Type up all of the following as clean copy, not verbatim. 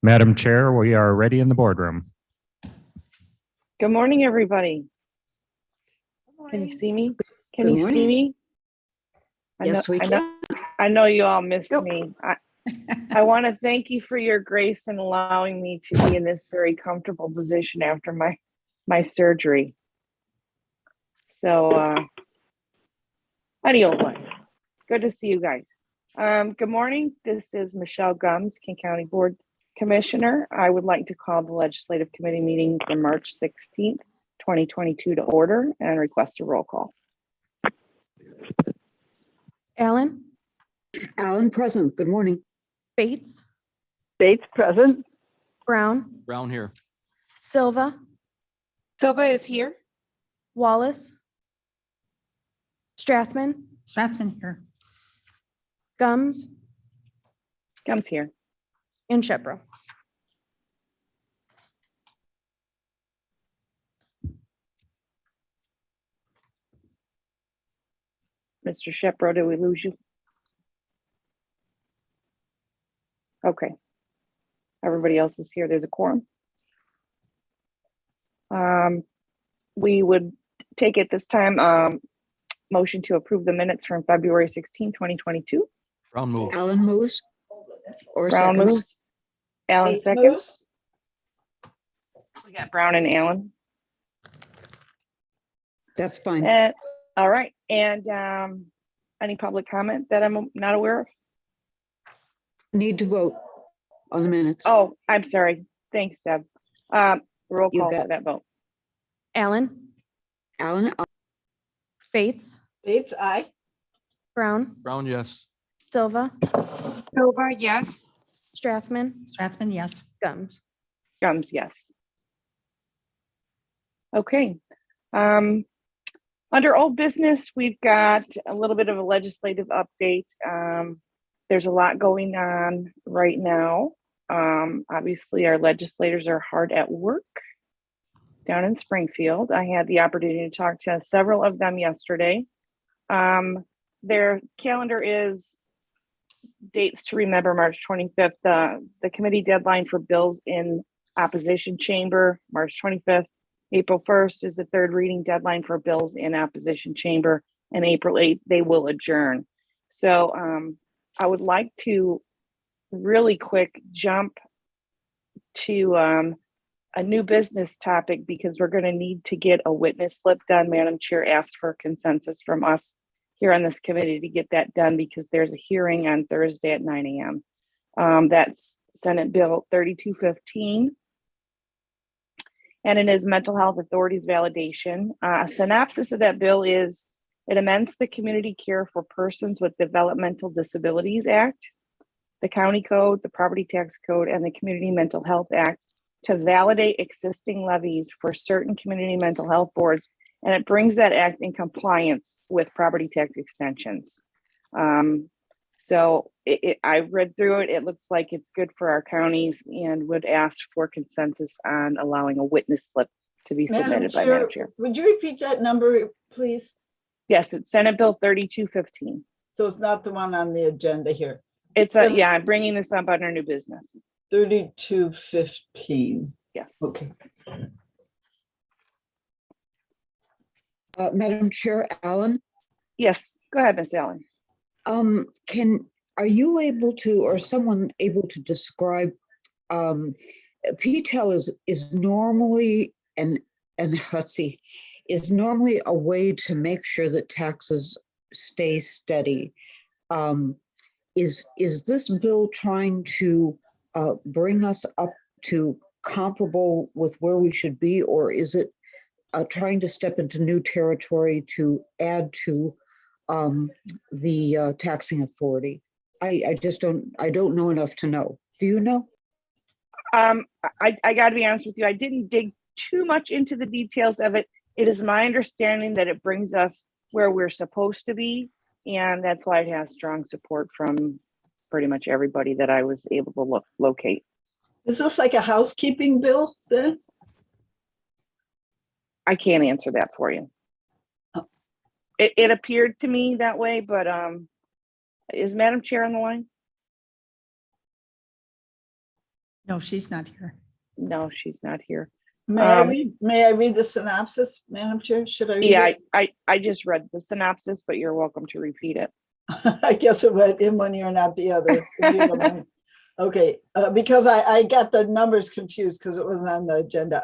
Madam Chair, we are ready in the boardroom. Good morning, everybody. Can you see me? Can you see me? Yes, we can. I know you all missed me. I want to thank you for your grace in allowing me to be in this very comfortable position after my surgery. So, anyway, good to see you guys. Good morning. This is Michelle Gumbs, King County Board Commissioner. I would like to call the Legislative Committee meeting for March 16th, 2022 to order and request a roll call. Allen, Allen present. Good morning. Bates, Bates present. Brown, Brown here. Silva, Silva is here. Wallace, Strathman, Strathman here. Gums, Comes here. and Shepro. Mr. Shepro, did we lose you? Okay. Everybody else is here. There's a quorum. We would take it this time, motion to approve the minutes from February 16, 2022. Brown move. Allen moves. Or Brown seconds. moves. Allen Bates seconds. moves. We got Brown and Allen. That's fine. And, all right. And any public comment that I'm not aware of? Need to vote on the minutes. Oh, I'm sorry. Thanks, Deb. Roll You call for bet. that vote. Allen, Allen, Bates, Bates, aye. Brown, Brown, yes. Silva, Silva, yes. Strathman, Strathman, yes. Gums. Gums, yes. Okay. Under old business, we've got a little bit of a legislative update. There's a lot going on right now. Obviously, our legislators are hard at work down in Springfield. I had the opportunity to talk to several of them yesterday. Their calendar is dates to remember: March 25th, the committee deadline for bills in opposition chamber, March 25th. April 1st is the third reading deadline for bills in opposition chamber, and April 8th, they will adjourn. So I would like to really quick jump to a new business topic, because we're going to need to get a witness slip done. Madam Chair asked for consensus from us here on this committee to get that done, because there's a hearing on Thursday at 9 a.m. That's Senate Bill 3215. And it is Mental Health Authorities Validation. A synopsis of that bill is it amends the Community Care for Persons with Developmental Disabilities Act, the County Code, the Property Tax Code, and the Community Mental Health Act to validate existing levies for certain community mental health boards. And it brings that act in compliance with property tax extensions. So I read through it. It looks like it's good for our counties, and would ask for consensus on allowing a witness slip to be submitted by Madam Chair. Would you repeat that number, please? Yes, it's Senate Bill 3215. So it's not the one on the agenda here. It's yeah, I'm bringing this up under new business. 3215. Yes. Okay. Madam Chair, Allen, Yes, go ahead, Ms. Allen. are you able to, or someone able to describe, PTEL is normally, and let's see, is normally a way to make sure that taxes stay steady. Is this bill trying to bring us up to comparable with where we should be, or is it trying to step into new territory to add to the taxing authority? I don't know enough to know. Do you know? I got to be honest with you. I didn't dig too much into the details of it. It is my understanding that it brings us where we're supposed to be, and that's why it has strong support from pretty much everybody that I was able to locate. Is this like a housekeeping bill then? I can't answer that for you. Oh. It appeared to me that way, but is Madam Chair on the line? No, she's not here. No, she's not here. May I read the synopsis, Madam Chair? Should I read Yeah, it? I just read the synopsis, but you're welcome to repeat it. I guess it went in one ear, not the other. if you don't mind. Okay, because I got the numbers confused because it wasn't on the agenda.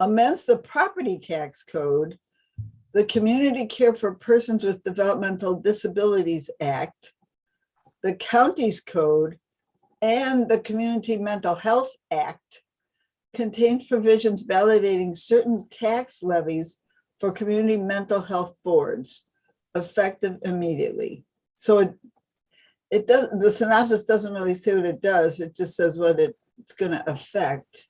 Amends the property tax code, the Community Care for Persons with Developmental Disabilities Act, the county's code, and the Community Mental Health Act contains provisions validating certain tax levies for community mental health boards effective immediately. So it does, the synopsis doesn't really say what it does. It just says what it's going to affect.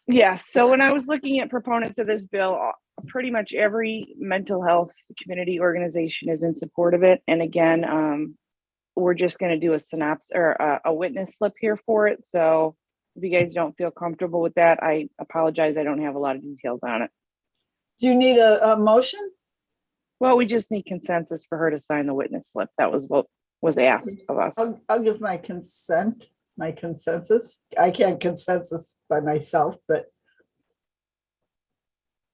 Yeah, so when I was looking at proponents of this bill, pretty much every mental health community organization is in support of it. And again, we're just going to do a synopsis or a witness slip here for it. So if you guys don't feel comfortable with that, I apologize. I don't have a lot of details on it. Do you need a motion? Well, we just need consensus for her to sign the witness slip. That was what was asked of us. I'll give my consent, my consensus. I can't consensus by myself, but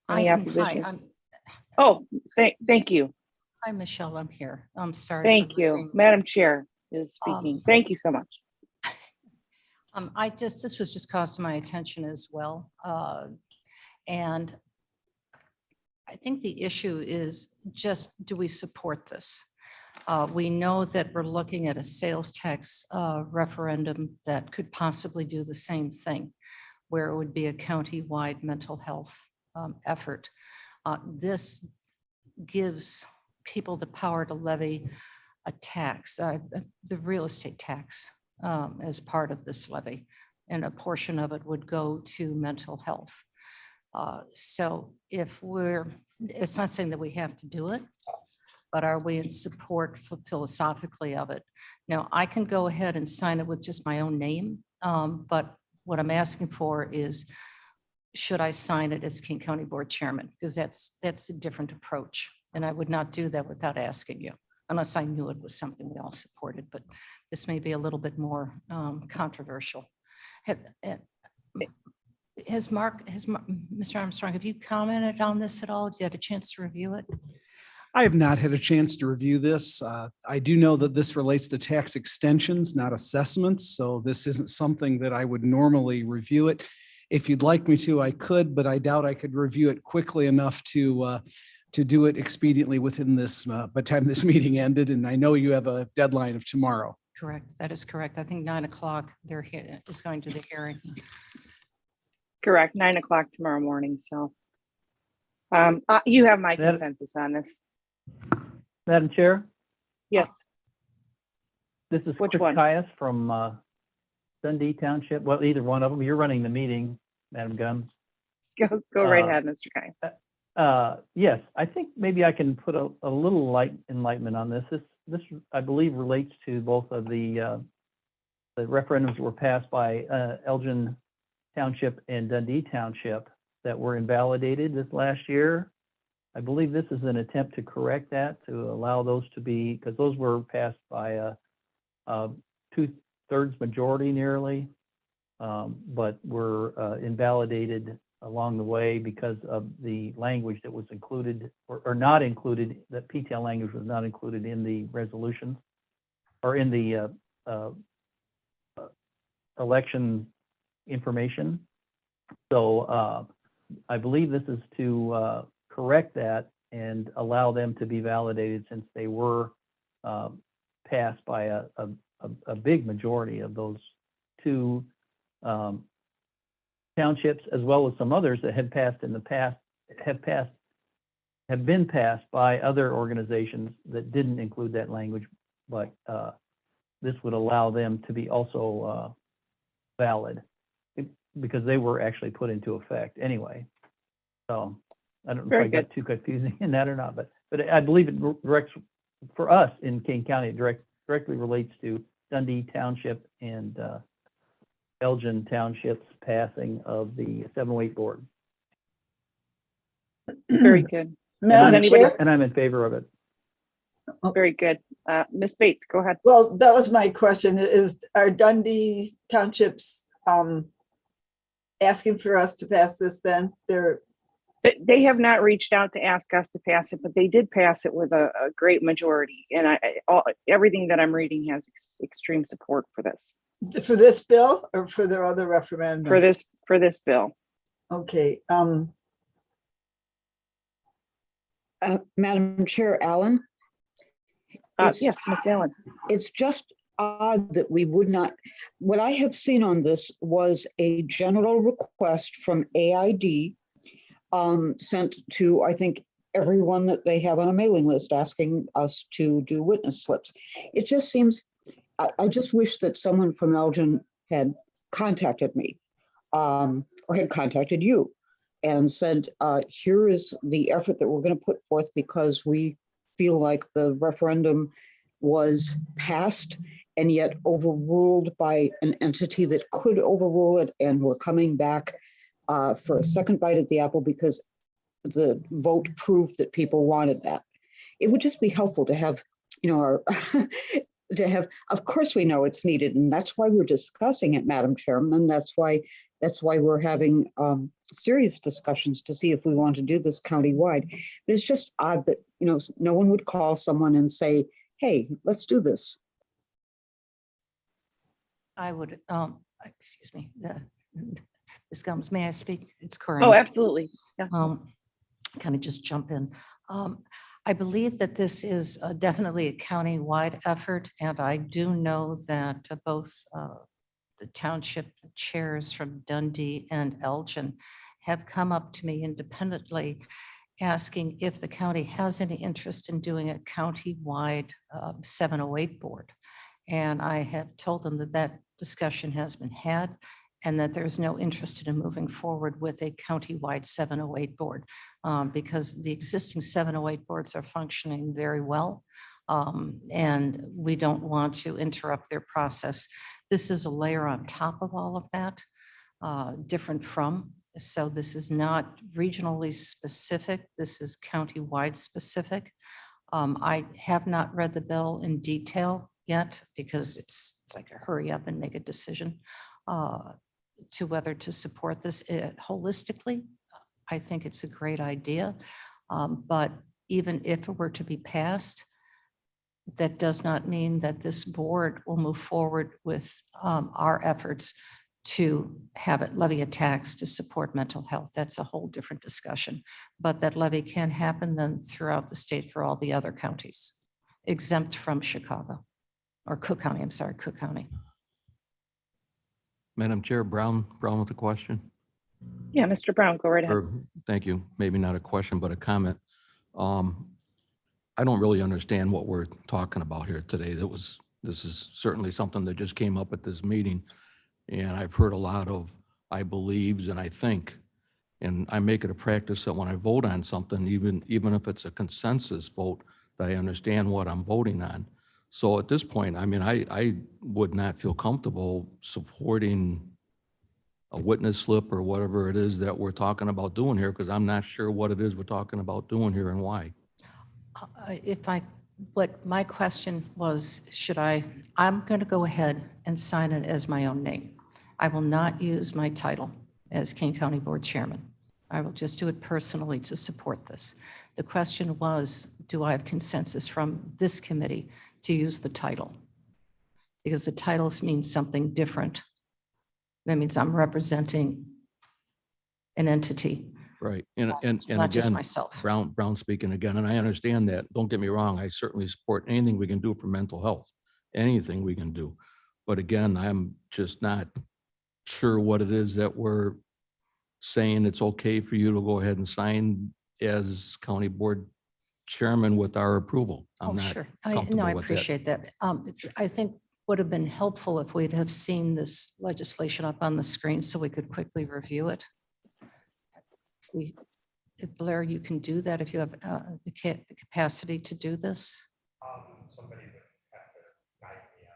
Any Hi, opposition? Oh, thank you. hi, Michelle, I'm here. I'm sorry. Thank you. Madam Chair is speaking. Thank you so much. This was just caused to my attention as well. And I think the issue is just, do we support this? We know that we're looking at a sales tax referendum that could possibly do the same thing, where it would be a county-wide mental health effort. This gives people the power to levy a tax, the real estate tax, as part of this levy, and a portion of it would go to mental health. So it's not saying that we have to do it, but are we in support philosophically of it? Now, I can go ahead and sign it with just my own name, but what I'm asking for is, should I sign it as King County Board Chairman? Because that's a different approach, and I would not do that without asking you, unless I knew it was something we all supported, but this may be a little bit more controversial. Mr. Armstrong, have you commented on this at all? Have you had a chance to review it? I have not had a chance to review this. I do know that this relates to tax extensions, not assessments. So this isn't something that I would normally review it. If you'd like me to, I could, but I doubt I could review it quickly enough to do it expediently within this, by the time this meeting ended. And I know you have a deadline of tomorrow. Correct. That is correct. I think 9 o'clock is going to the hearing. Correct, 9 o'clock tomorrow morning. So you have my consensus on this. Madam Chair, Yes, this is Which Chris one? Caius from Dundee Township. Well, either one of them. You're running the meeting, Madam Gunn. go right ahead, Mr. Kine. Yes, I think maybe I can put a little light enlightenment on this. This I believe relates to both of the referendums that were passed by Elgin Township and Dundee Township that were invalidated this last year. I believe this is an attempt to correct that, to allow those to be, because those were passed by a 2/3 majority nearly, but were invalidated along the way because of the language that was included or not included, that PTL language was not included in the resolution or in the election information. So I believe this is to correct that and allow them to be validated, since they were passed by a big majority of those two townships, as well as some others that had passed in the past, have been passed by other organizations that didn't include that language, but this would allow them to be also valid, because they were actually put into effect anyway. So I don't know if I got too confusing in that or not, but I believe it directs, for us in King County, it directly relates to Dundee Township and Elgin Township's passing of the 708 board. Very good. Madam anybody- Chair, And I'm in favor of it. Very good. Ms. Bates, go ahead. Well, that was my question, are Dundee Townships asking for us to pass this then? They have not reached out to ask us to pass it, but they did pass it with a great majority. And everything that I'm reading has extreme support for this. For this bill or for their other referendum? For this bill. Okay. Madam Chair, Allen? Yes, Ms. Allen. It's just odd that we would not, what I have seen on this was a general request from AID sent to, I think, everyone that they have on a mailing list asking us to do witness slips. It just seems, I just wish that someone from Elgin had contacted me or had contacted you and said, here is the effort that we're going to put forth because we feel like the referendum was passed and yet overruled by an entity that could overrule it, and we're coming back for a second bite at the apple because the vote proved that people wanted that. It would just be helpful to have, of course we know it's needed, and that's why we're discussing it, Madam Chairman. That's why we're having serious discussions to see if we want to do this countywide. But it's just odd that, no one would call someone and say, hey, let's do this. I would, excuse me, Ms. Gums, may I speak? It's Corinne. Oh, absolutely. Yeah. Kind of just jump in. I believe that this is definitely a county-wide effort, and I do know that both the township chairs from Dundee and Elgin have come up to me independently asking if the county has any interest in doing a county-wide 708 board. And I have told them that that discussion has been had and that there's no interest in moving forward with a county-wide 708 board because the existing 708 boards are functioning very well. And we don't want to interrupt their process. This is a layer on top of all of that, different from. So this is not regionally specific. This is county-wide specific. I have not read the bill in detail yet because it's like a hurry up and make a decision to whether to support this holistically. I think it's a great idea. But even if it were to be passed, that does not mean that this board will move forward with our efforts to have it levy a tax to support mental health. That's a whole different discussion. But that levy can happen then throughout the state for all the other counties, exempt from Chicago or Cook County. I'm sorry, Cook County. Madam Chair, Brown with a question. Yeah, Mr. Brown, go right ahead. Thank you. Maybe not a question, but a comment. I don't really understand what we're talking about here today. This is certainly something that just came up at this meeting. And I've heard a lot of I believes and I think, and I make it a practice that when I vote on something, even if it's a consensus vote, that I understand what I'm voting on. So at this point, I mean, I would not feel comfortable supporting a witness slip or whatever it is that we're talking about doing here, because I'm not sure what it is we're talking about doing here and why. What my question was, I'm going to go ahead and sign it as my own name. I will not use my title as King County Board Chairman. I will just do it personally to support this. The question was, do I have consensus from this committee to use the title? Because the titles mean something different. That means I'm representing an entity. Right. And Not just again, myself. Brown speaking again, and I understand that. Don't get me wrong. I certainly support anything we can do for mental health, anything we can do. But again, I'm just not sure what it is that we're saying it's okay for you to go ahead and sign as county board chairman with our approval. I'm not Sure. comfortable I with appreciate that. I think would have been helpful if we'd have seen this legislation up on the screen so we could quickly review it. If Blair, you can do that if you have the capacity to do this. Somebody would have to guide me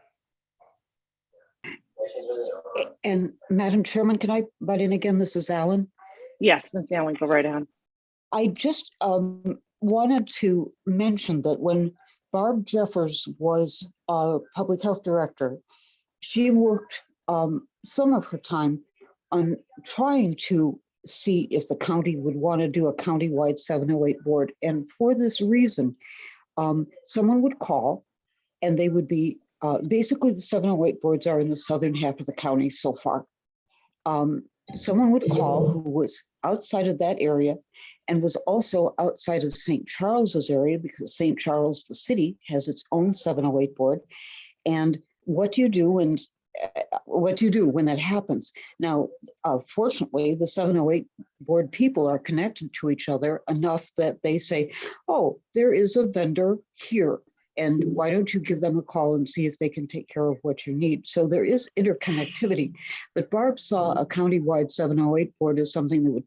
on. And Madam Chairman, can I butt in again? This is Alan. Yes, Ms. Allen, go right ahead. I just wanted to mention that when Barb Jeffers was our public health director, she worked some of her time on trying to see if the county would want to do a countywide 708 board. And for this reason, someone would call and they would be, basically the 708 boards are in the southern half of the county so far. Someone would call who was outside of that area and was also outside of St. Charles's area, because St. Charles, the city, has its own 708 board. And what do you do when that happens? Now, fortunately, the 708 board people are connected to each other enough that they say, oh, there is a vendor here, and why don't you give them a call and see if they can take care of what you need? So there is interconnectivity, but Barb saw a countywide 708 board as something that would,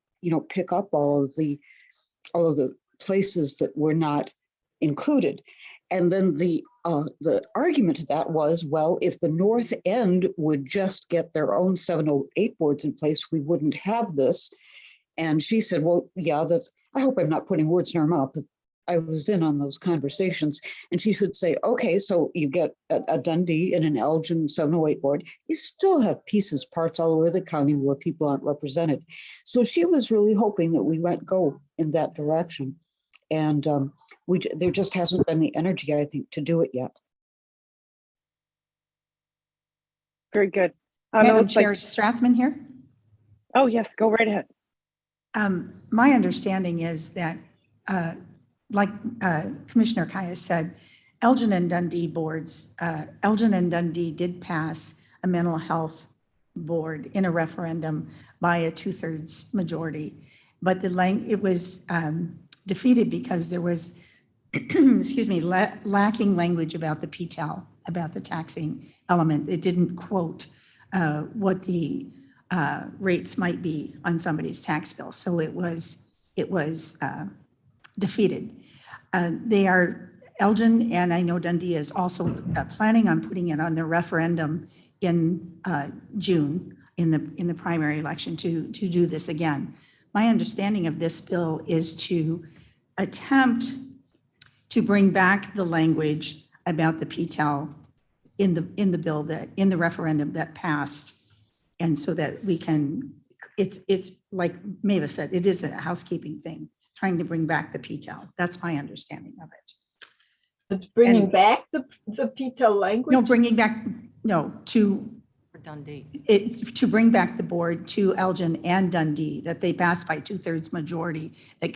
pick up all of the places that were not included. And then the argument to that was, well, if the North End would just get their own 708 boards in place, we wouldn't have this. And she said, well, yeah, I hope I'm not putting words in her mouth, but I was in on those conversations. And she would say, okay, so you get a Dundee and an Elgin 708 board. You still have pieces, parts all over the county where people aren't represented. So she was really hoping that we might go in that direction. And there just hasn't been the energy, I think, to do it yet. Very good. Madam Chair, Strathman here. Oh, yes, go right ahead. My understanding is that, like Commissioner Kaya said, Elgin and Dundee boards, Elgin and Dundee did pass a mental health board in a referendum by a 2/3 majority, but it was defeated because there was, excuse me, lacking language about the PTEL, about the taxing element. It didn't quote what the rates might be on somebody's tax bill. So it was defeated. They are, Elgin, and I know Dundee is also planning on putting it on the referendum in June in the primary election to do this again. My understanding of this bill is to attempt to bring back the language about the PTEL in the bill in the referendum that passed. And so that we can, it's like Mavis said, it is a housekeeping thing, trying to bring back the PTEL. That's my understanding of it. It's bringing back the PTEL language? No, bringing back, no, For Dundee. to bring back the board to Elgin and Dundee, that they passed by 2/3 majority, that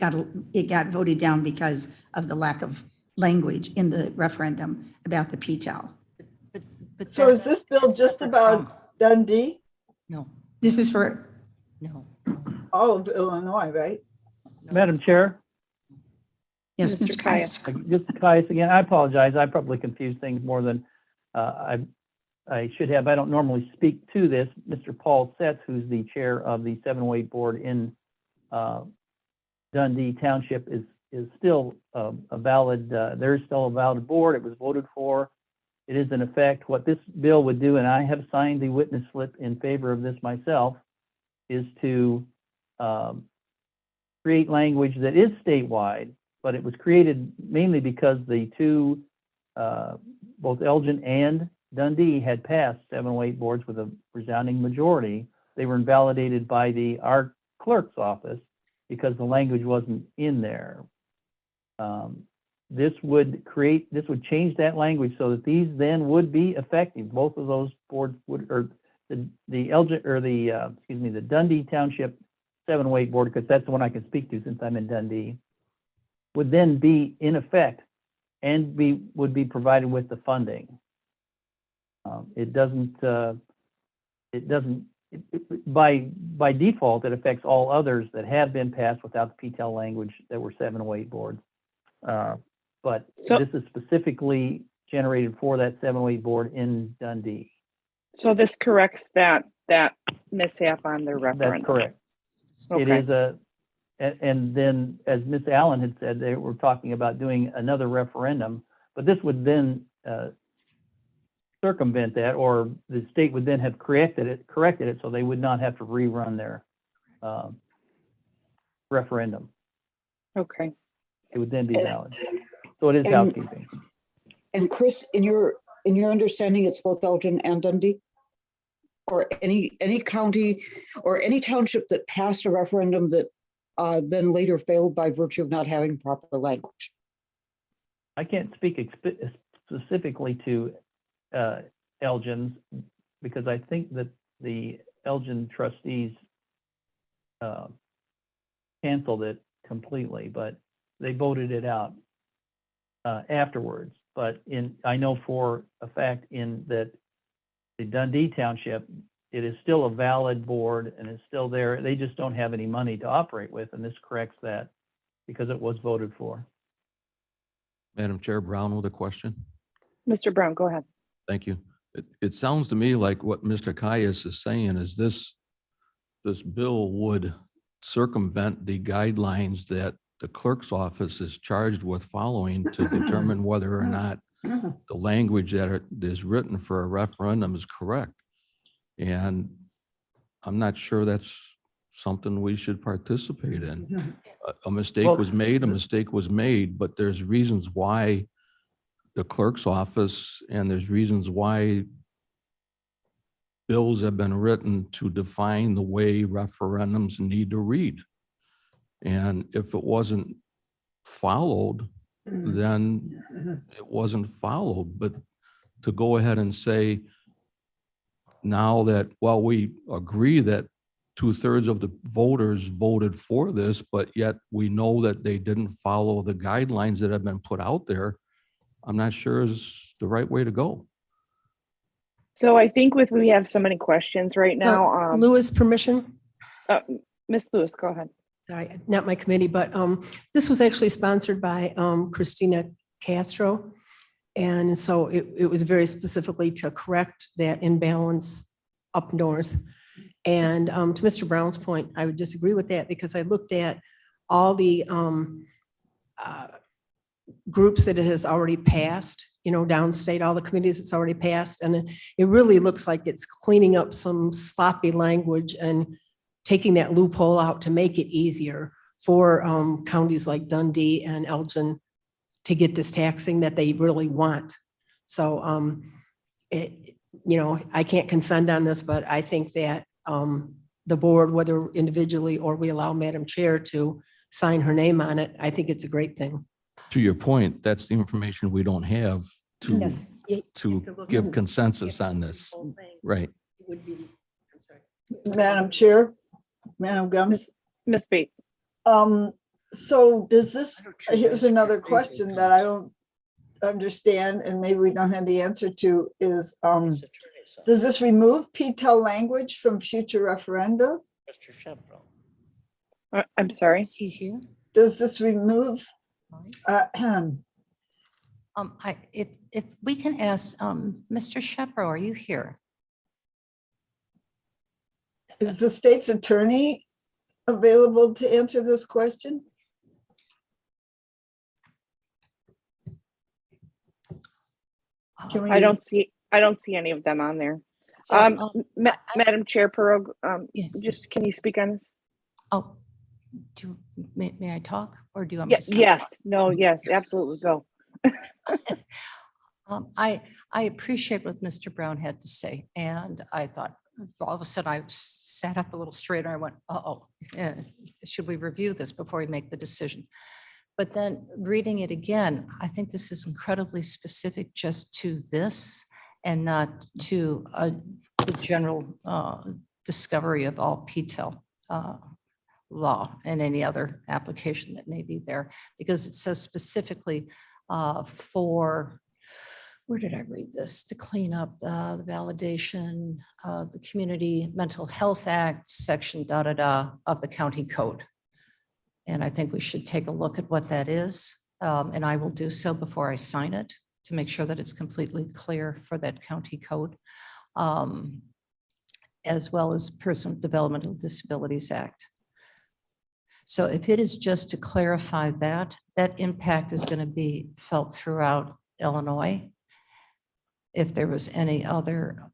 it got voted down because of the lack of language in the referendum about the PTEL. But So is this bill just about Dundee? No, This is for, no. All of Illinois, right? Madam Chair, yes, Mr. Mr. Kaya. Kais. just Caius again, I apologize. I probably confused things more than I should have. I don't normally speak to this. Mr. Paul Setz, who's the chair of the 708 board in Dundee Township, is still a valid, there is still a valid board. It was voted for. It is in effect. What this bill would do, and I have signed the witness slip in favor of this myself, is to create language that is statewide, but it was created mainly because the two, both Elgin and Dundee had passed 708 boards with a resounding majority. They were invalidated by our clerk's office because the language wasn't in there. This would change that language so that these then would be effective. Both of those boards would, or the Elgin, or the Dundee Township 708 board, because that's the one I can speak to since I'm in Dundee, would then be in effect and would be provided with the funding. By default, it affects all others that have been passed without the PTEL language that were 708 boards. But this is specifically generated for that 708 board in Dundee. So this corrects that mishap on their referendum. That's correct. Okay. It is and then as Ms. Allen had said, they were talking about doing another referendum, but this would then circumvent that, or the state would then have corrected it so they would not have to rerun their referendum. Okay. It would then be valid. So it is And- housekeeping. And Chris, in your understanding, it's both Elgin and Dundee? Or any county or any township that passed a referendum that then later failed by virtue of not having proper language? I can't speak specifically to Elgin's because I think that the Elgin trustees canceled it completely, but they voted it out afterwards. But I know for a fact that the Dundee Township, it is still a valid board and it's still there. They just don't have any money to operate with, and this corrects that because it was voted for. Madam Chair, Brown with a question. Mr. Brown, go ahead. Thank you. It sounds to me like what Mr. Caius is saying is this bill would circumvent the guidelines that the clerk's office is charged with following to determine whether or not the language that is written for a referendum is correct. And I'm not sure that's something we should participate in. A mistake was made, but there's reasons why the clerk's office and there's reasons why bills have been written to define the way referendums need to read. And if it wasn't followed, then it wasn't followed. But to go ahead and say now that, well, we agree that 2/3 of the voters voted for this, but yet we know that they didn't follow the guidelines that have been put out there, I'm not sure is the right way to go. So I think we have so many questions right now. Lewis, permission? Ms. Lewis, go ahead. Sorry, not my committee, but this was actually sponsored by Christina Castro. And so it was very specifically to correct that imbalance up north. And to Mr. Brown's point, I would disagree with that because I looked at all the groups that it has already passed, downstate, all the committees it's already passed. And it really looks like it's cleaning up some sloppy language and taking that loophole out to make it easier for counties like Dundee and Elgin to get this taxing that they really want. So, I can't consent on this, but I think that the board, whether individually or we allow Madam Chair to sign her name on it, I think it's a great thing. To your point, that's the information we don't have to Yes. give consensus on this. Right. Madam Chair, Madam Gums. Ms. Bates. So does this, here's another question that I don't understand and maybe we don't have the answer to is, does this remove PTEL language from future referenda? I'm sorry. Is he here? Does this remove? If we can ask, Mr. Shepro, are you here? Is the state's attorney available to answer this question? Can we- I don't see any of them on there. So, Madam Chair Perot, Yes. just can you speak on this? Oh, may I talk or do you want me to? Yes, stop? yes, no, yes, absolutely, go. I appreciate what Mr. Brown had to say, and I thought all of a sudden I sat up a little straighter. I went, should we review this before we make the decision? But then reading it again, I think this is incredibly specific just to this and not to the general discovery of all PTEL law and any other application that may be there, because it says specifically for, where did I read this? To clean up the validation, the Community Mental Health Act, section of the county code. And I think we should take a look at what that is. And I will do so before I sign it to make sure that it's completely clear for that county code, as well as Personal Developmental Disabilities Act. So if it is just to clarify that, that impact is going to be felt throughout Illinois. If there was any other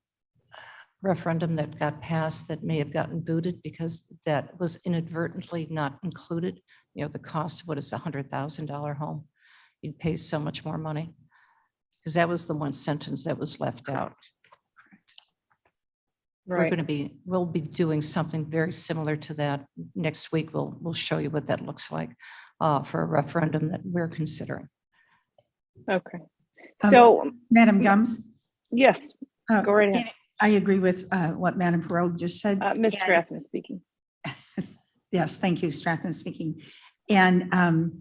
referendum that got passed that may have gotten booted because that was inadvertently not included, the cost of what is $100,000 home, you'd pay so much more money. because that was the one sentence that was left out. Right. We'll be doing something very similar to that. Next week, we'll show you what that looks like for a referendum that we're considering. Okay. So, Madam Gums? yes, uh, go right ahead. I agree with what Madam Perot just said. Ms. And- Strathman speaking. Yes, thank you, Strathman speaking. And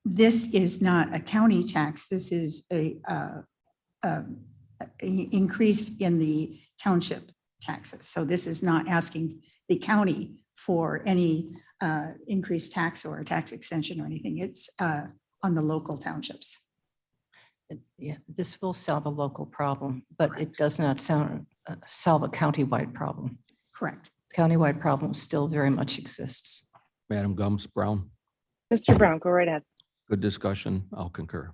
this is not a county tax. This is a increase in the township taxes. So this is not asking the county for any increased tax or a tax extension or anything. It's on the local townships. Yeah, this will solve a local problem, but it does not solve a countywide problem. Correct. Countywide problem still very much exists. Madam Gums Brown, Mr. Brown, go right ahead. good discussion. I'll concur.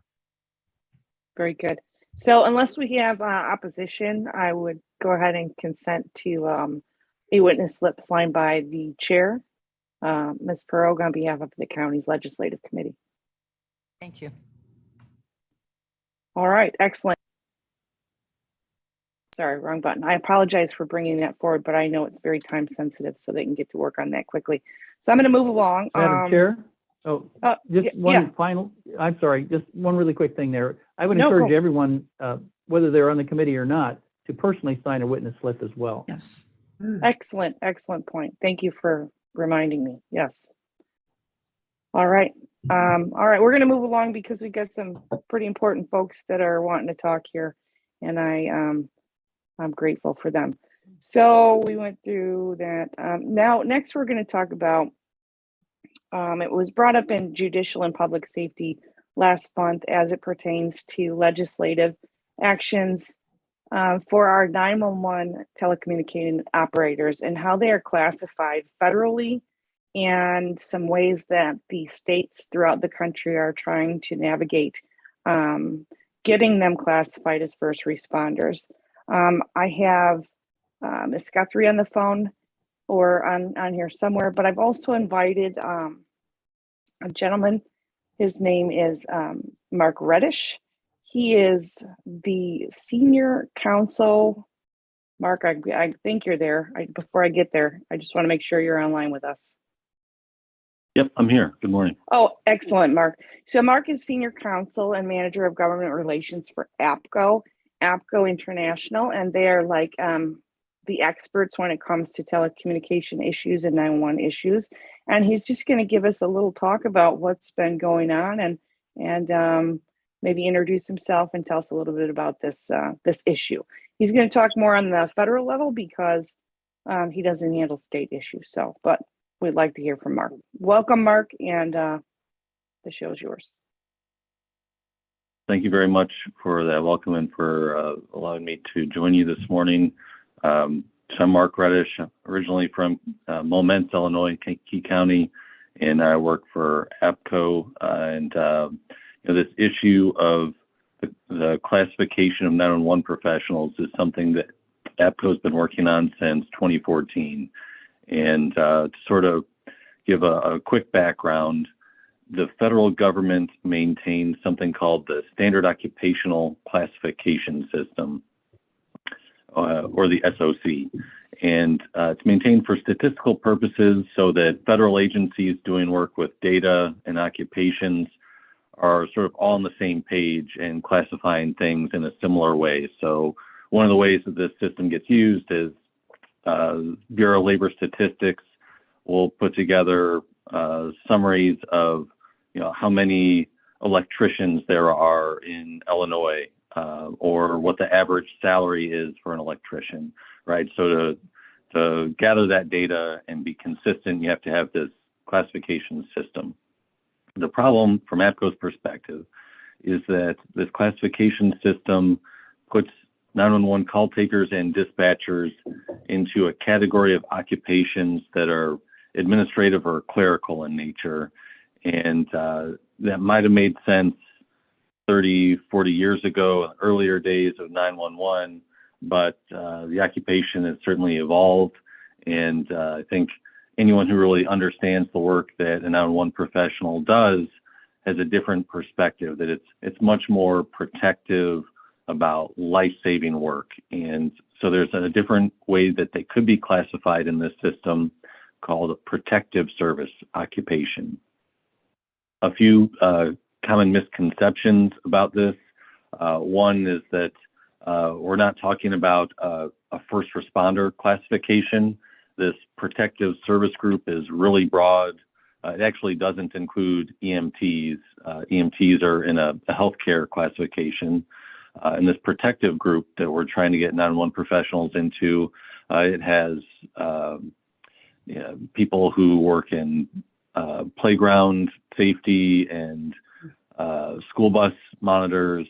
Very good. So unless we have opposition, I would go ahead and consent to a witness slip signed by the chair, Ms. Perot, on behalf of the county's legislative committee. Thank you. All right, excellent. Sorry, wrong button. I apologize for bringing that forward, but I know it's very time sensitive, so they can get to work on that quickly. So I'm going to move along. Madam Chair? Oh, just yeah. one final, I'm sorry, just one really quick thing there. I would No, encourage go. everyone, whether they're on the committee or not, to personally sign a witness slip as well. Yes. Excellent, excellent point. Thank you for reminding me. Yes. All right. All right, we're going to move along because we got some pretty important folks that are wanting to talk here, and I'm grateful for them. So we went through that. Now, next we're going to talk about, it was brought up in judicial and public safety last month as it pertains to legislative actions for our 911 telecommunicating operators and how they are classified federally, and some ways that the states throughout the country are trying to navigate getting them classified as first responders. I have Ms. Guthrie on the phone or on here somewhere, but I've also invited a gentleman. His name is Mark Reddish. He is the senior counsel. Mark, I think you're there. Before I get there, I just want to make sure you're online with us. Yep, I'm here. Good morning. Oh, excellent, Mark. So Mark is senior counsel and manager of government relations for APCO International, and they are like the experts when it comes to telecommunication issues and 911 issues. And he's just going to give us a little talk about what's been going on and maybe introduce himself and tell us a little bit about this issue. He's going to talk more on the federal level because he doesn't handle state issues. So, but we'd like to hear from Mark. Welcome, Mark, and the show is yours. Thank you very much for that welcome and for allowing me to join you this morning. So I'm Mark Reddish, originally from Momence, Illinois, Key County, and I work for APCO. This issue of the classification of 911 professionals is something that APCO has been working on since 2014. And to sort of give a quick background, the federal government maintains something called the Standard Occupational Classification System, or the SOC. And it's maintained for statistical purposes so that federal agencies doing work with data and occupations are sort of all on the same page and classifying things in a similar way. So one of the ways that this system gets used is Bureau of Labor Statistics will put together summaries of how many electricians there are in Illinois, or what the average salary is for an electrician, right? So to gather that data and be consistent, you have to have this classification system. The problem from APCO's perspective is that this classification system puts 911 call takers and dispatchers into a category of occupations that are administrative or clerical in nature. And that might have made sense 30, 40 years ago, earlier days of 911, but the occupation has certainly evolved. And I think anyone who really understands the work that a 911 professional does has a different perspective, that it's much more protective about life-saving work. And so there's a different way that they could be classified in this system called a protective service occupation. A few common misconceptions about this. One is that we're not talking about a first responder classification. This protective service group is really broad. It actually doesn't include EMTs. EMTs are in a healthcare classification. And this protective group that we're trying to get 911 professionals into, it has people who work in playground safety and school bus monitors,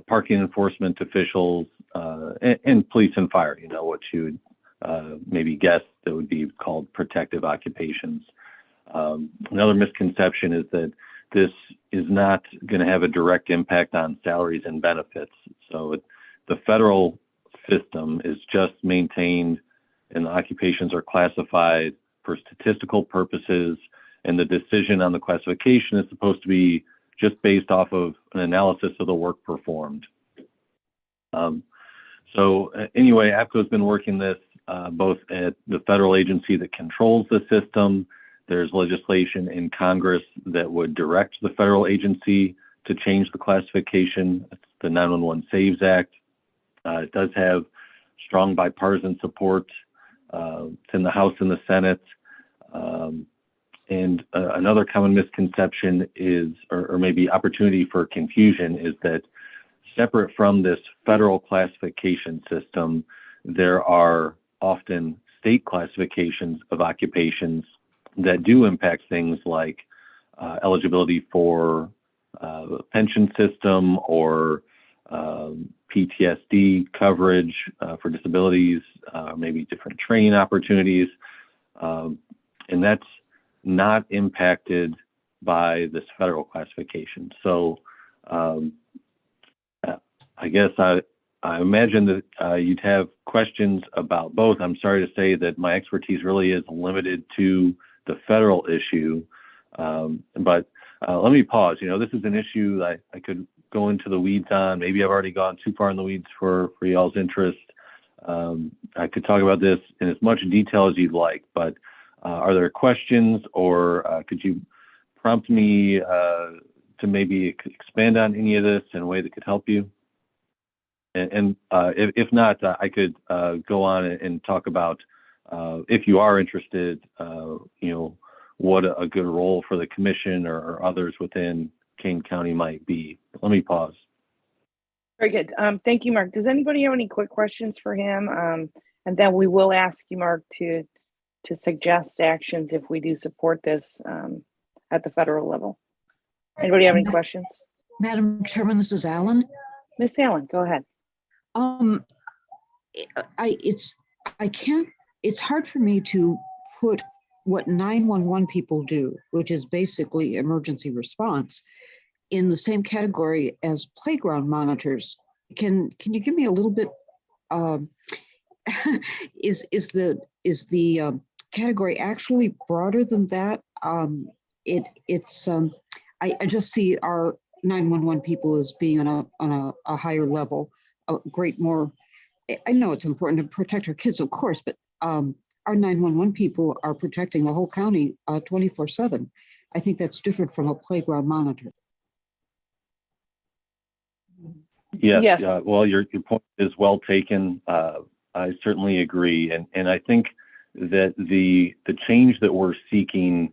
parking enforcement officials, and police and fire, what you would maybe guess that would be called protective occupations. Another misconception is that this is not going to have a direct impact on salaries and benefits. So the federal system is just maintained and the occupations are classified for statistical purposes, and the decision on the classification is supposed to be just based off of an analysis of the work performed. Anyway, APCO has been working this both at the federal agency that controls the system. There's legislation in Congress that would direct the federal agency to change the classification. It's the 911 Saves Act. It does have strong bipartisan support. It's in the House and the Senate. And another common misconception is, or maybe opportunity for confusion, is that separate from this federal classification system, there are often state classifications of occupations that do impact things like eligibility for pension system or PTSD coverage for disabilities, maybe different training opportunities. And that's not impacted by this federal classification. So I guess I imagine that you'd have questions about both. I'm sorry to say that my expertise really is limited to the federal issue, but let me pause. This is an issue I could go into the weeds on. Maybe I've already gone too far in the weeds for y'all's interest. I could talk about this in as much detail as you'd like, but are there questions, or could you prompt me to maybe expand on any of this in a way that could help you? And if not, I could go on and talk about, if you are interested, what a good role for the commission or others within Kane County might be. Let me pause. Very good. Thank you, Mark. Does anybody have any quick questions for him? And then we will ask you, Mark, to suggest actions if we do support this at the federal level. Anybody have any questions? Madam Chairman, this is Alan. Miss Allen, go ahead. It's hard for me to put what 911 people do, which is basically emergency response, in the same category as playground monitors. Can you give me a little bit? Is the category actually broader than that? I just see our 911 people as being on a higher level, a great more. I know it's important to protect our kids, of course, but our 911 people are protecting the whole county 24/7. I think that's different from a playground monitor. Yes. Well, your point is well taken. I certainly agree, and I think that the change that we're seeking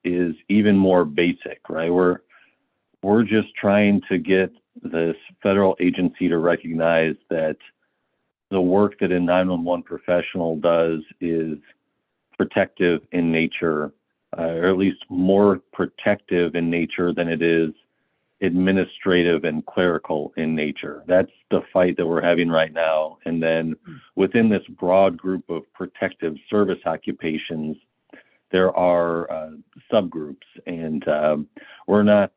is even more basic, right? We're just trying to get this federal agency to recognize that the work that a 911 professional does is protective in nature, or at least more protective in nature than it is administrative and clerical in nature. That's the fight that we're having right now. And then within this broad group of protective service occupations, there are subgroups, and we're not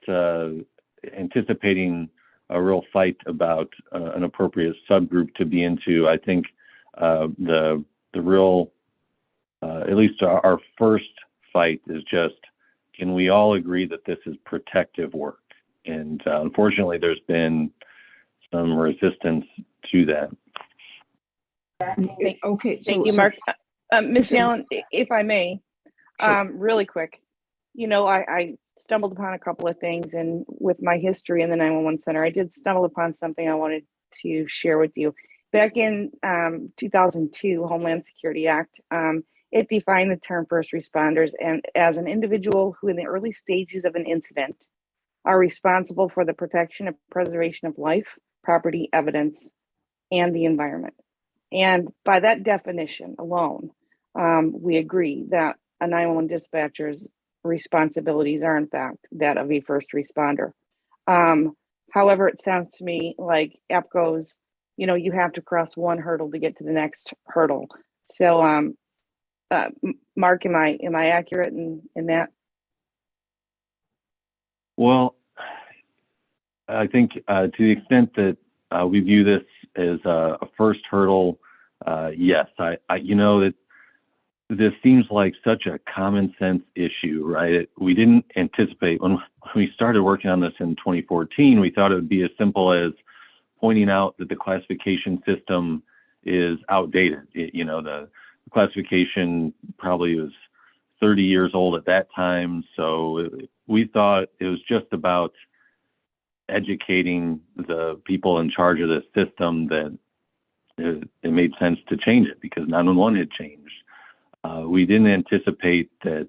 anticipating a real fight about an appropriate subgroup to be into. I think the real, at least our first fight is just, can we all agree that this is protective work? And unfortunately, there's been some resistance to that. Okay. Thank you, Mark. Ms. so- Allen, if I may, Sure. really quick. You know, I stumbled upon a couple of things, and with my history in the 911 center, I did stumble upon something I wanted to share with you. Back in 2002 Homeland Security Act, it defined the term first responders and as an individual who in the early stages of an incident are responsible for the protection and preservation of life, property, evidence, and the environment. And by that definition alone, we agree that a 911 dispatcher's responsibilities are in fact that of a first responder. However, it sounds to me like APCO's, you know, you have to cross one hurdle to get to the next hurdle. So, Mark, am I accurate in that? Well, I think to the extent that we view this as a first hurdle, yes, I you know that this seems like such a common sense issue, right? We didn't anticipate when we started working on this in 2014, we thought it would be as simple as pointing out that the classification system is outdated. You know, the classification probably was 30 years old at that time. So we thought it was just about educating the people in charge of this system that it made sense to change it because 911 had changed. We didn't anticipate that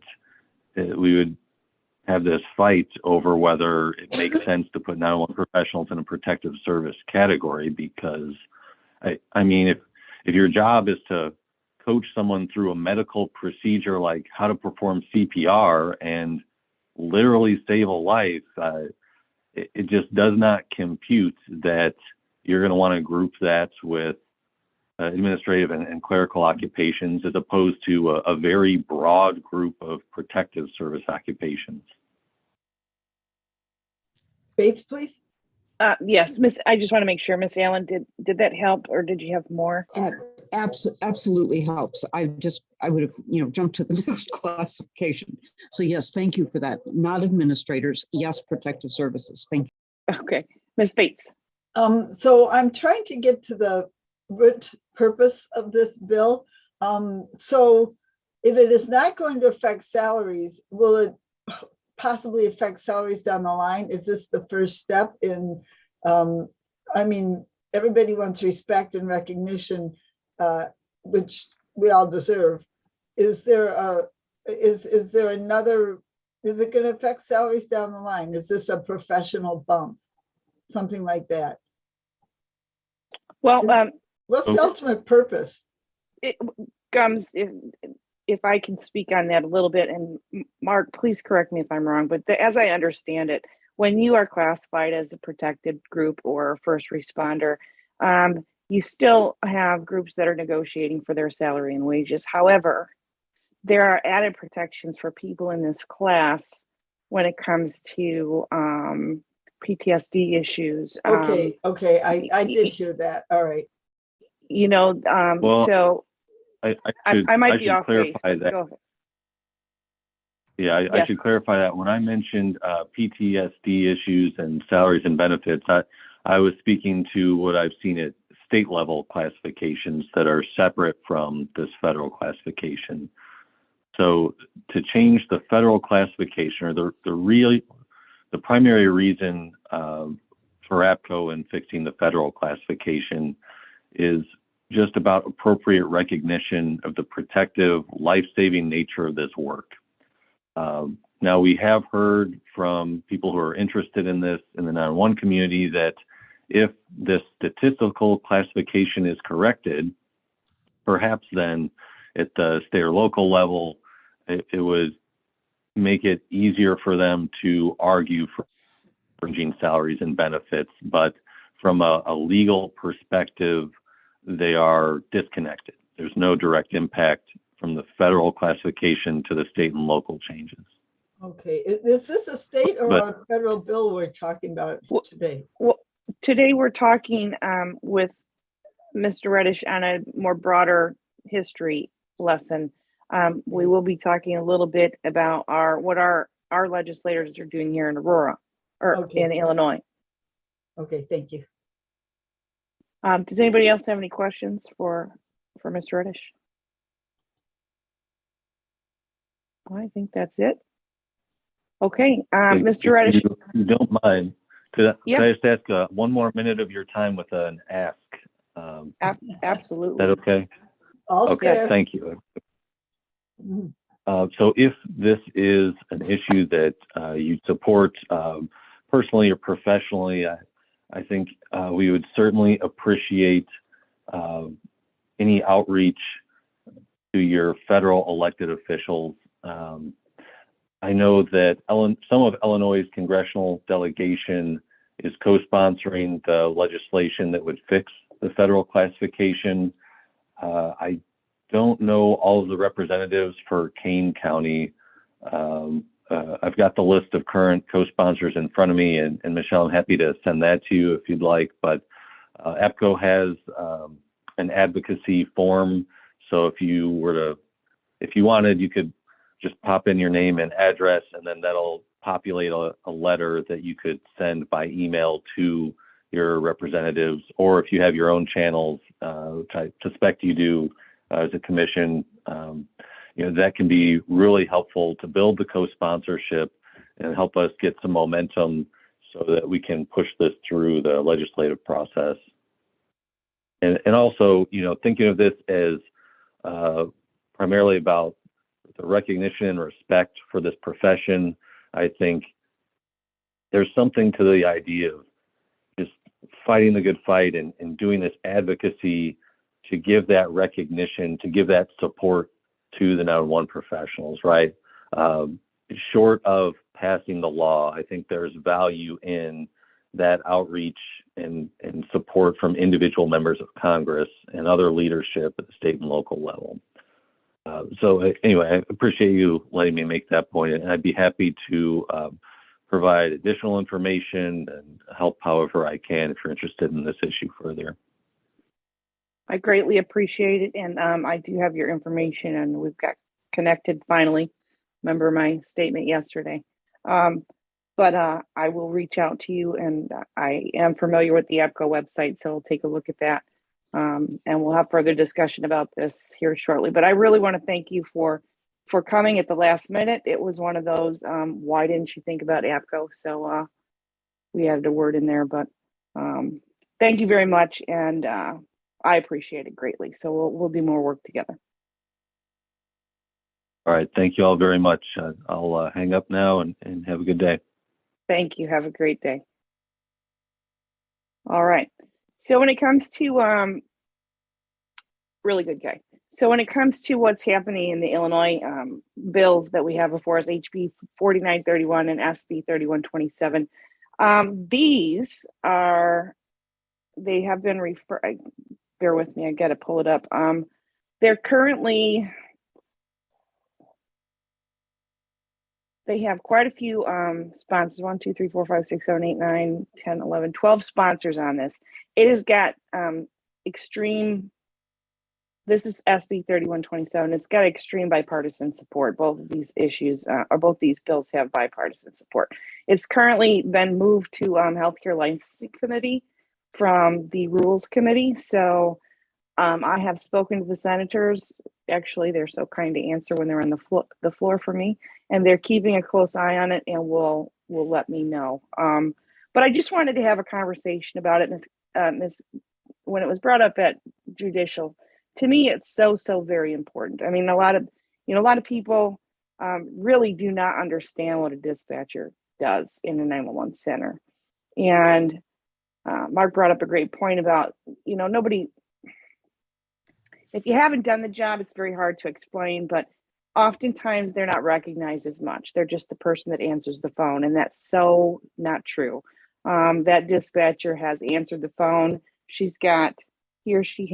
we would have this fight over whether it makes sense to put 911 professionals in a protective service category because, I mean, if your job is to coach someone through a medical procedure like how to perform CPR and literally save a life, it just does not compute that you're going to want to group that with administrative and clerical occupations as opposed to a very broad group of protective service occupations. Bates, please. Yes, I just want to make sure, Miss Allen, did that help or did you have more? Absolutely helps. I would have, jumped to the next classification. So yes, thank you for that. Not administrators, yes, protective services. Thank you. Okay, Miss Bates. So I'm trying to get to the root purpose of this bill. So if it is not going to affect salaries, will it possibly affect salaries down the line? Is this the first step in, I mean, everybody wants respect and recognition, which we all deserve. Is there another, is it going to affect salaries down the line? Is this a professional bump? Something like that. Well, what's the ultimate purpose? It comes, if I can speak on that a little bit, and Mark, please correct me if I'm wrong, but as I understand it, when you are classified as a protected group or first responder, you still have groups that are negotiating for their salary and wages. However, there are added protections for people in this class when it comes to PTSD issues. Okay, I did hear that. All right. You know, well, so I might be should off base. clarify that. Go ahead. Yeah, I Yes. should clarify that. When I mentioned PTSD issues and salaries and benefits, I was speaking to what I've seen at state level classifications that are separate from this federal classification. So to change the federal classification, or the primary reason for APCO in fixing the federal classification is just about appropriate recognition of the protective, life-saving nature of this work. Now, we have heard from people who are interested in this in the 911 community that if this statistical classification is corrected, perhaps then at the state or local level, it would make it easier for them to argue for changing salaries and benefits. But from a legal perspective, they are disconnected. There's no direct impact from the federal classification to the state and local changes. Okay, is this a state or a federal bill we're talking about today? Well, today we're talking with Mr. Reddish on a more broader history lesson. We will be talking a little bit about what our legislators are doing here in Aurora or in Illinois. Okay, thank you. Does anybody else have any questions for Mr. Reddish? I think that's it. Okay, Mr. Reddish. If you don't mind, could Yep. I just ask one more minute of your time with an ask? Is Absolutely. that okay? All Okay, fair. thank you. Mhm. So if this is an issue that you support personally or professionally, I think we would certainly appreciate any outreach to your federal elected officials. I know that some of Illinois' congressional delegation is co-sponsoring the legislation that would fix the federal classification. I don't know all of the representatives for Kane County. I've got the list of current co-sponsors in front of me, and Michelle, I'm happy to send that to you if you'd like. But APCO has an advocacy form, so if you wanted, you could just pop in your name and address, and then that'll populate a letter that you could send by email to your representatives, or if you have your own channels, which I suspect you do as a commission, that can be really helpful to build the co-sponsorship and help us get some momentum so that we can push this through the legislative process. And also, thinking of this as primarily about the recognition and respect for this profession, I think there's something to the idea of just fighting the good fight and doing this advocacy to give that recognition, to give that support to the 911 professionals, right? Short of passing the law, I think there's value in that outreach and support from individual members of Congress and other leadership at the state and local level. So anyway, I appreciate you letting me make that point, and I'd be happy to provide additional information and help however I can if you're interested in this issue further. I greatly appreciate it, and I do have your information, and we've got connected finally. Remember my statement yesterday. But I will reach out to you, and I am familiar with the APCO website, so I'll take a look at that. And we'll have further discussion about this here shortly. But I really want to thank you for coming at the last minute. It was one of those, why didn't you think about APCO? So we added a word in there, but thank you very much, and I appreciate it greatly. So we'll do more work together. All right, thank you all very much. I'll hang up now and have a good day. Thank you. Have a great day. All right. So when it comes to really good guy. So when it comes to what's happening in the Illinois bills that we have before us, HB 4931 and SB 3127, they have been referred. Bear with me, I got to pull it up. They're currently, they have quite a few sponsors, 1, 2, 3, 4, 5, 6, 7, 8, 9, 10, 11, 12 sponsors on this. It has got extreme, this is SB 3127. It's got extreme bipartisan support. Both of these issues, or both these bills have bipartisan support. It's currently been moved to Healthcare Licensing Committee from the Rules Committee. So I have spoken to the senators. Actually, they're so kind to answer when they're on the floor for me, and they're keeping a close eye on it, and will let me know. But I just wanted to have a conversation about it. When it was brought up at judicial, to me, it's so very important. I mean, a lot of people really do not understand what a dispatcher does in a 911 center. And Mark brought up a great point about, nobody, if you haven't done the job, it's very hard to explain, but oftentimes they're not recognized as much. They're just the person that answers the phone, and that's so not true. That dispatcher has answered the phone. She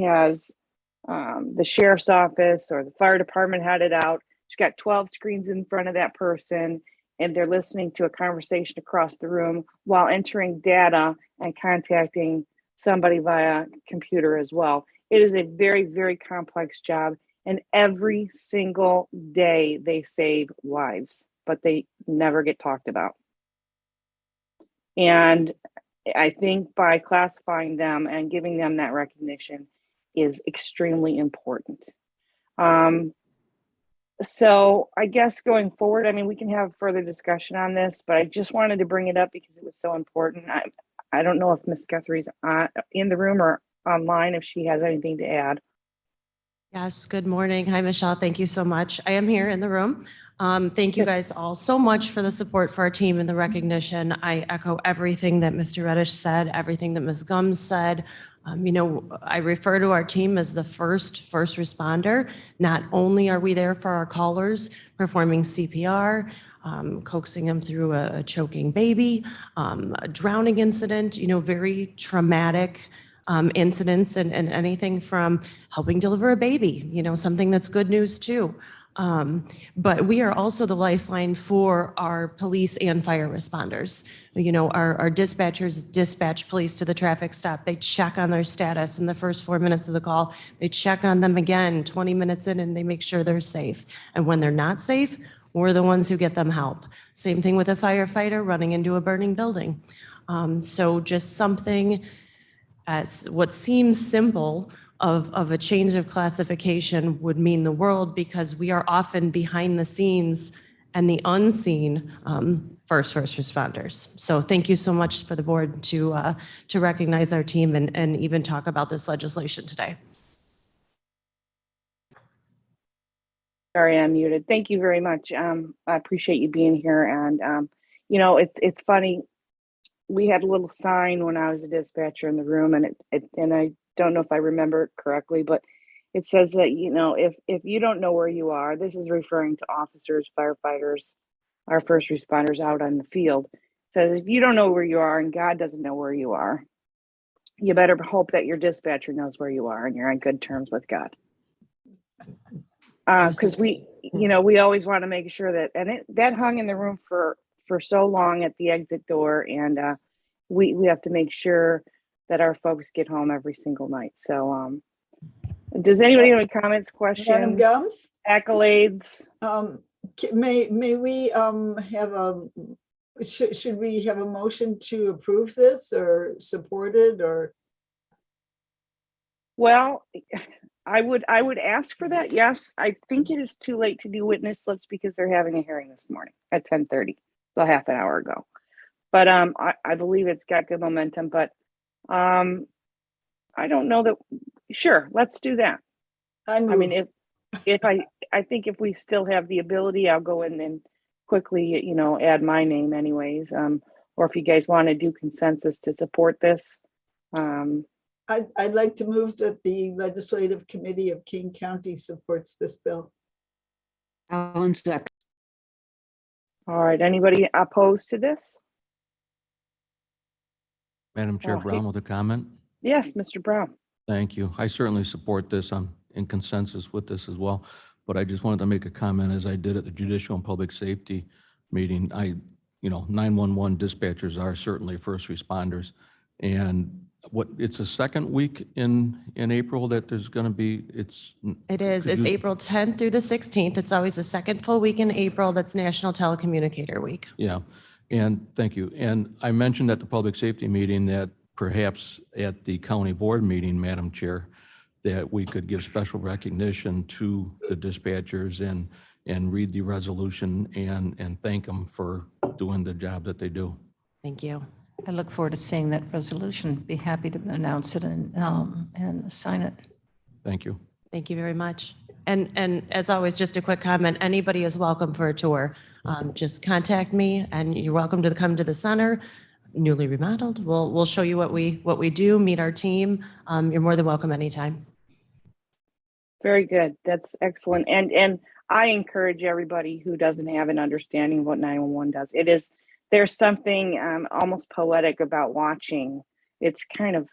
has the sheriff's office or the fire department had it out. She's got 12 screens in front of that person, and they're listening to a conversation across the room while entering data and contacting somebody via computer as well. It is a very, very complex job, and every single day they save lives, but they never get talked about. And I think by classifying them and giving them that recognition is extremely important. So I guess going forward, I mean, we can have further discussion on this, but I just wanted to bring it up because it was so important. I don't know if Ms. Guthrie's in the room or online, if she has anything to add. Yes, good morning. Hi, Michelle. Thank you so much. I am here in the room. Thank you guys all so much for the support for our team and the recognition. I echo everything that Mr. Reddish said, everything that Ms. Gums said. You know, I refer to our team as the first responder. Not only are we there for our callers, performing CPR, coaxing them through a choking baby, a drowning incident, you know, very traumatic incidents and anything from helping deliver a baby, you know, something that's good news too. But we are also the lifeline for our police and fire responders. You know, our dispatchers dispatch police to the traffic stop. They check on their status in the first 4 minutes of the call. They check on them again 20 minutes in and they make sure they're safe. And when they're not safe, we're the ones who get them help. Same thing with a firefighter running into a burning building. So just something as what seems simple of a change of classification would mean the world, because we are often behind the scenes and the unseen first responders. So thank you so much for the board to recognize our team and even talk about this legislation today. Sorry, I'm muted. Thank you very much. I appreciate you being here. And, you know, it's funny. We had a little sign when I was a dispatcher in the room, and and I don't know if I remember it correctly, but it says that, you know, if you don't know where you are, this is referring to officers, firefighters, our first responders out on the field. It says if you don't know where you are and God doesn't know where you are, you better hope that your dispatcher knows where you are and you're on good terms with God. Because we, you know, we always want to make sure that, and that hung in the room for so long at the exit door, and we have to make sure that our folks get home every single night. So does anybody have any comments, Madam questions, Gums, accolades? may we have should we have a motion to approve this or support it, or? Well, I would ask for that. Yes, I think it is too late to do witness slips because they're having a hearing this morning at 10:30, so half an hour ago. But I believe it's got good momentum. But I don't know that. Sure, let's do that. I mean, if I think if we still have the ability, I'll go in and quickly, you know, add my name anyways. Or if you guys want to do consensus to support this. I'd like to move that the Legislative Committee of King County supports this bill. Alan second. All right, anybody opposed to this? Madam Chair Oh, Brown with a comment. Yes, Mr. Brown. Thank you. I certainly support this. I'm in consensus with this as well. But I just wanted to make a comment, as I did at the Judicial and Public Safety meeting. You know, 911 dispatchers are certainly first responders. And it's the second week in April that there's going to be, It is. It's April 10th through the 16th. It's always the second full week in April. That's National Telecommunicator Week. Yeah. And thank you. And I mentioned at the public safety meeting that perhaps at the county board meeting, Madam Chair, that we could give special recognition to the dispatchers and read the resolution and thank them for doing the job that they do. Thank you. I look forward to seeing that resolution. Be happy to announce it and sign it. Thank you. Thank you very much. And as always, just a quick comment, anybody is welcome for a tour. Just contact me and you're welcome to come to the center, newly remodeled. We'll show you what we do, meet our team. You're more than welcome anytime. Very good. That's excellent. And I encourage everybody who doesn't have an understanding of what 911 does. There's something almost poetic about watching. It's kind of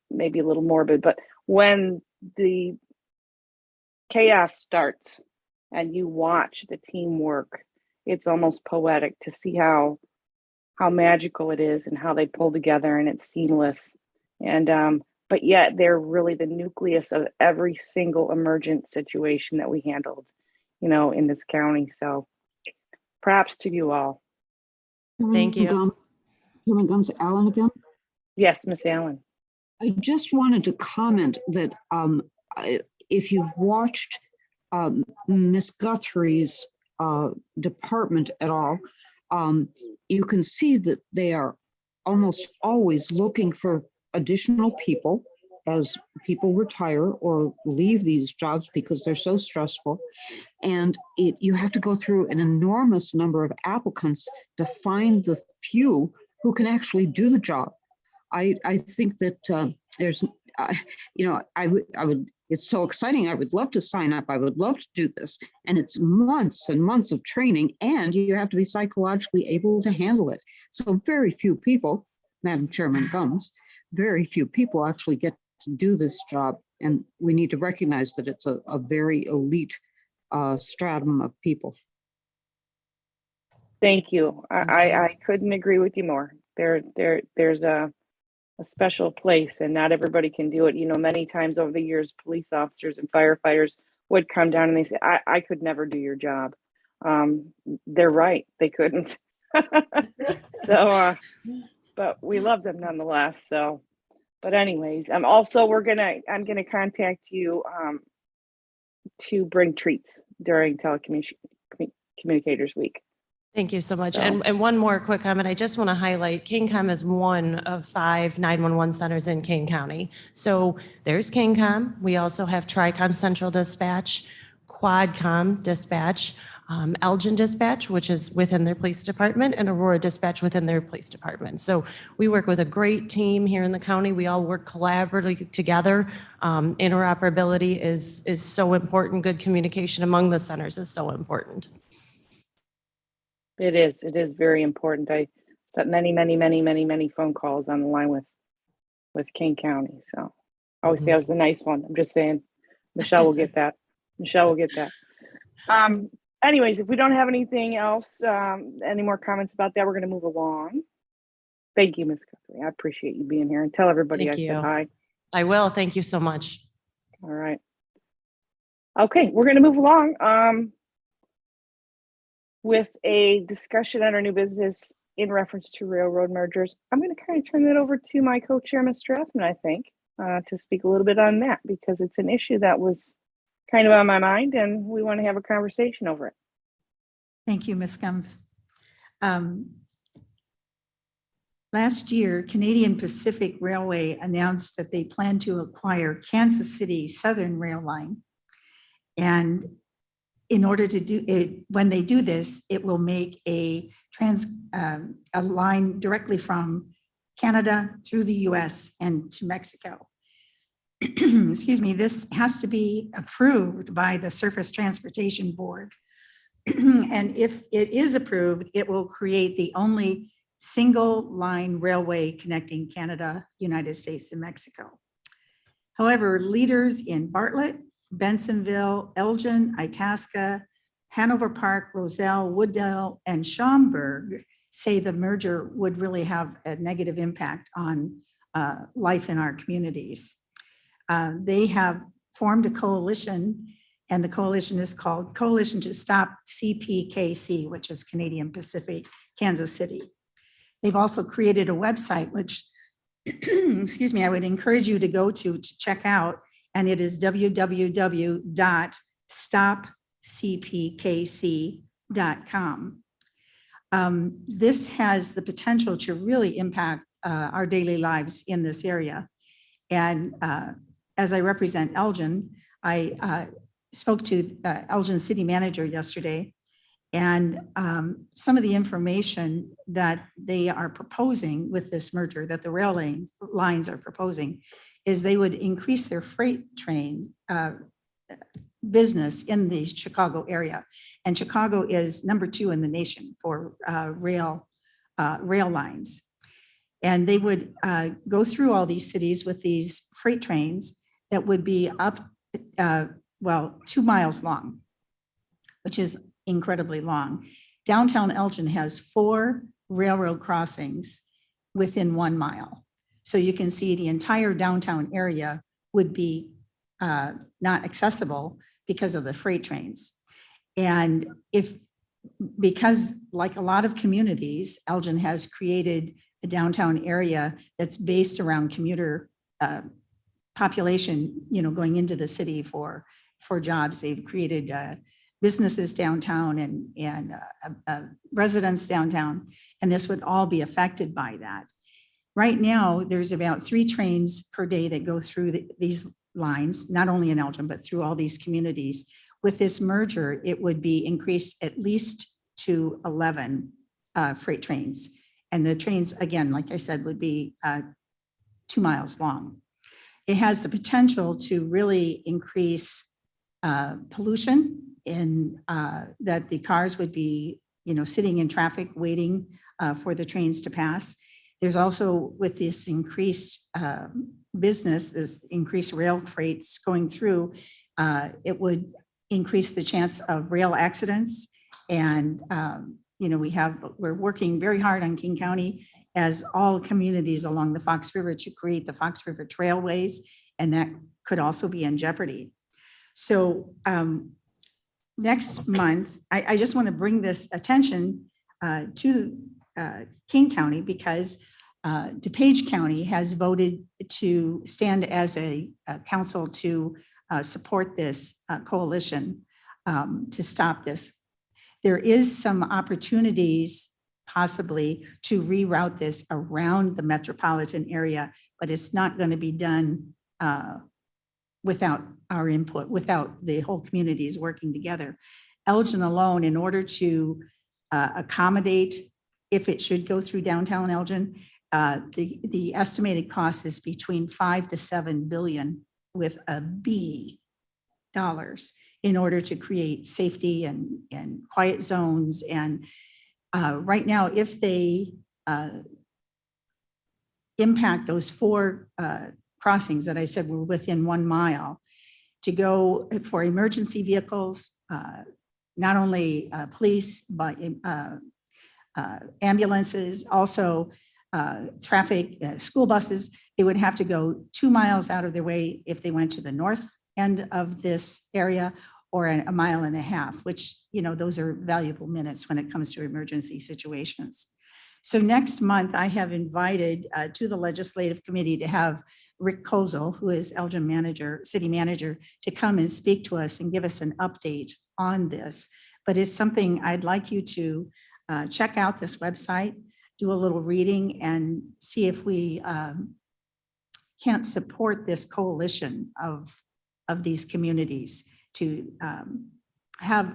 maybe a little morbid, but when the chaos starts and you watch the teamwork, it's almost poetic to see how magical it is and how they pull together, and it's seamless. And but yet they're really the nucleus of every single emergent situation that we handled, you know, in this county. So props to you all. Thank you. Chairman Gums, Alan again. Yes, Miss Allen. I just wanted to comment that if you've watched Miss Guthrie's department at all, you can see that they are almost always looking for additional people as people retire or leave these jobs because they're so stressful. And you have to go through an enormous number of applicants to find the few who can actually do the job. I think that there's, I would, it's so exciting. I would love to sign up. I would love to do this. And it's months and months of training, and you have to be psychologically able to handle it. So very few people, Madam Chairman Gums, very few people actually get to do this job. And we need to recognize that it's a very elite stratum of people. Thank you. I couldn't agree with you more. There's a special place, and not everybody can do it. You know, many times over the years, police officers and firefighters would come down and they say, I could never do your job. They're right, they couldn't. So, but we love them nonetheless. So, but anyways, I'm gonna contact you to bring treats during Telecommunicators Week. Thank you so much. So- And one more quick comment. I just want to highlight KingCom is one of 5 911 centers in King County. So there's KingCom. We also have Tricom Central Dispatch, Quadcom Dispatch, Elgin Dispatch, which is within their police department, and Aurora Dispatch within their police department. So we work with a great team here in the county. We all work collaboratively together. Interoperability is so important. Good communication among the centers is so important. It is very important. I spent many phone calls on the line with King County. So I always say I was the nice one. I'm just saying, Michelle will get that. Michelle will get that. Anyways, if we don't have anything else, any more comments about that, we're going to move along. Thank you, Ms. Guthrie. I appreciate you being here, and tell everybody Thank I you. said hi. I will. Thank you so much. All right. Okay, we're going to move along with a discussion on our new business in reference to railroad mergers. I'm going to kind of turn that over to my co-chair, Ms. Strathman, I think, to speak a little bit on that, because it's an issue that was kind of on my mind and we want to have a conversation over it. Thank you, Ms. Gums. Last year, Canadian Pacific Railway announced that they plan to acquire Kansas City Southern Rail Line. And in order to do it, when they do this, it will make a line directly from Canada through the US and to Mexico. Excuse me, this has to be approved by the Surface Transportation Board. And if it is approved, it will create the only single line railway connecting Canada, United States, and Mexico. However, leaders in Bartlett, Bensonville, Elgin, Itasca, Hanover Park, Roselle, Wooddale, and Schaumburg say the merger would really have a negative impact on life in our communities. They have formed a coalition, and the coalition is called Coalition to Stop Cpkc, which is Canadian Pacific Kansas City. They've also created a website, which, excuse me, I would encourage you to go to check out, and it is www.stopcpkc.com. This has the potential to really impact our daily lives in this area. And as I represent Elgin, I spoke to Elgin City Manager yesterday, and some of the information that they are proposing with this merger, that the rail lines are proposing, is they would increase their freight train business in the Chicago area. And Chicago is number 2 in the nation for rail lines. And they would go through all these cities with these freight trains that would be up, 2 miles long, which is incredibly long. Downtown Elgin has 4 railroad crossings within 1 mile. So you can see the entire downtown area would be not accessible because of the freight trains. And if because like a lot of communities, Elgin has created a downtown area that's based around commuter population, going into the city for jobs. They've created businesses downtown and residents downtown, and this would all be affected by that. Right now, there's about 3 trains per day that go through these lines, not only in Elgin, but through all these communities. With this merger, it would be increased at least to 11 freight trains. And the trains, again, like I said, would be 2 miles long. It has the potential to really increase pollution in that the cars would be, sitting in traffic waiting for the trains to pass. There's also, with this increased business, this increased rail freights going through, it would increase the chance of rail accidents. And, we're working very hard on King County, as all communities along the Fox River, to create the Fox River Trailways, and that could also be in jeopardy. So next month, I just want to bring this attention to King County, because DuPage County has voted to stand as a council to support this coalition to stop this. There is some opportunities possibly to reroute this around the metropolitan area, but it's not going to be done without our input, without the whole communities working together. Elgin alone, in order to accommodate, if it should go through downtown Elgin, the estimated cost is between 5 to 7 billion with a B dollars in order to create safety and quiet zones. And right now, if they impact those 4 crossings that I said were within 1 mile, to go for emergency vehicles, not only police, but ambulances, also traffic, school buses, they would have to go 2 miles out of their way if they went to the north end of this area, or a mile and a half, which, those are valuable minutes when it comes to emergency situations. So next month, I have invited to the legislative committee to have Rick Kozel, who is Elgin city manager, to come and speak to us and give us an update on this. But it's something I'd like you to check out this website, do a little reading, and see if we can't support this coalition of these communities to have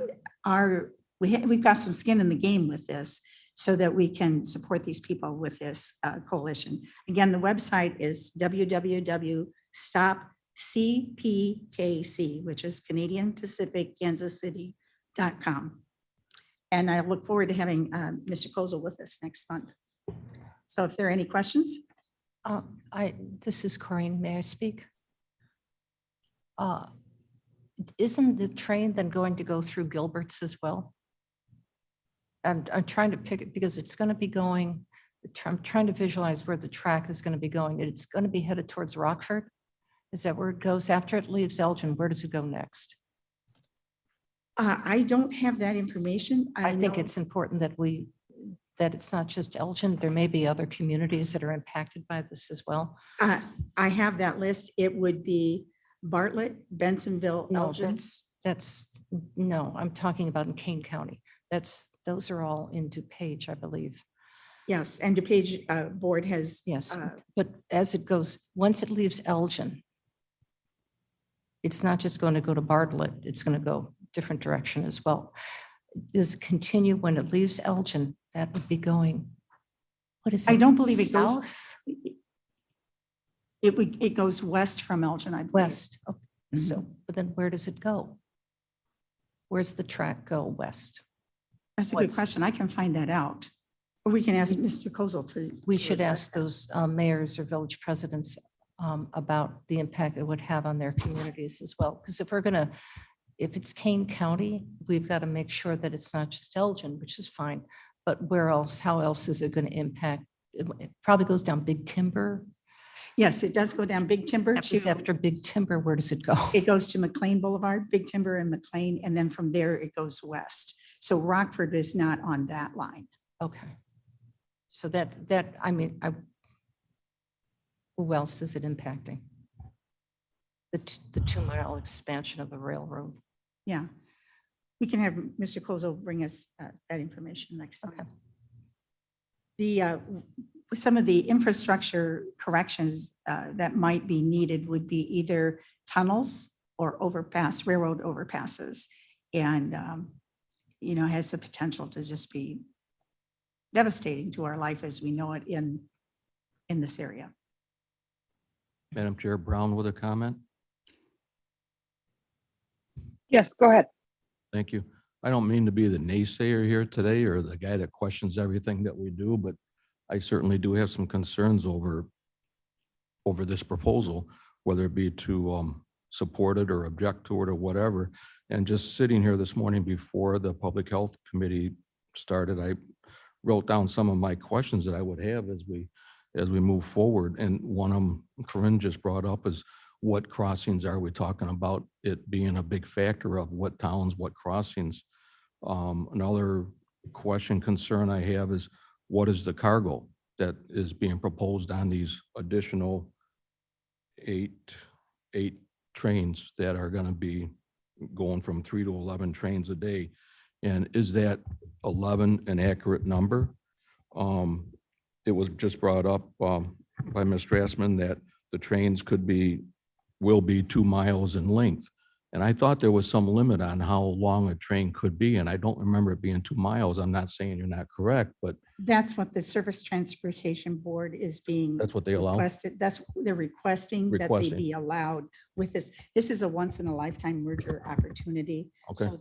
we've got some skin in the game with this, so that we can support these people with this coalition. Again, the website is www.stopcpkc, which is Canadian Pacific Kansas City.com. And I look forward to having Mr. Kozel with us next month. So if there are any questions. This is Corinne. May I speak? Isn't the train then going to go through Gilbert's as well? I'm trying to pick it because it's going to be going, I'm trying to visualize where the track is going to be going. It's going to be headed towards Rockford. Is that where it goes? After it leaves Elgin, where does it go next? I don't have that information. I think it's important that that it's not just Elgin. There may be other communities that are impacted by this as well. I have that list. It would be Bartlett, Bensonville, No, Elgin. no, I'm talking about in Kane County. Those are all in DuPage, I believe. Yes, and DuPage board has. Yes, but as it goes, once it leaves Elgin, it's not just going to go to Bartlett, it's going to go different direction as well. Does it continue when it leaves Elgin? That would be going, what is it? I don't believe it goes. South? It goes west from Elgin, I believe. West. Okay. So, but then where does it go? Where's the track go west? That's a good question. I can find that out. Or we can ask Mr. Kozel to. We to should address ask that. those mayors or village presidents about the impact it would have on their communities as well. Because if it's Kane County, we've got to make sure that it's not just Elgin, which is fine, but where else, how else is it going to impact? It probably goes down Big Timber. Yes, it does go down Big Timber to. After Big Timber, where does it go? It goes to McLean Boulevard, Big Timber and McLean, and then from there it goes west. So Rockford is not on that line. Okay. So I mean, who else is it impacting? The 2-mile expansion of the railroad. Yeah. We can have Mr. Kozel bring us that information next time. Okay. The, some of the infrastructure corrections that might be needed would be either tunnels or railroad overpasses. And, has the potential to just be devastating to our life as we know it in this area. Madam Chair Brown with a comment. Yes, go ahead. Thank you. I don't mean to be the naysayer here today or the guy that questions everything that we do, but I certainly do have some concerns over this proposal, whether it be to support it or object to it or whatever. And just sitting here this morning before the Public Health Committee started, I wrote down some of my questions that I would have as we move forward. And one of them Corinne just brought up is, what crossings are we talking about? It being a big factor of what towns, what crossings. Another concern I have is, what is the cargo that is being proposed on these additional eight trains that are going to be going from 3 to 11 trains a day? And is that 11 an accurate number? It was just brought up by Ms. Strassman that the trains will be 2 miles in length. And I thought there was some limit on how long a train could be. And I don't remember it being 2 miles. I'm not saying you're not correct, but That's what the Surface Transportation Board is being that's what they allow. requested. They're requesting that they be allowed with this. This is a once in a lifetime merger opportunity. Okay. So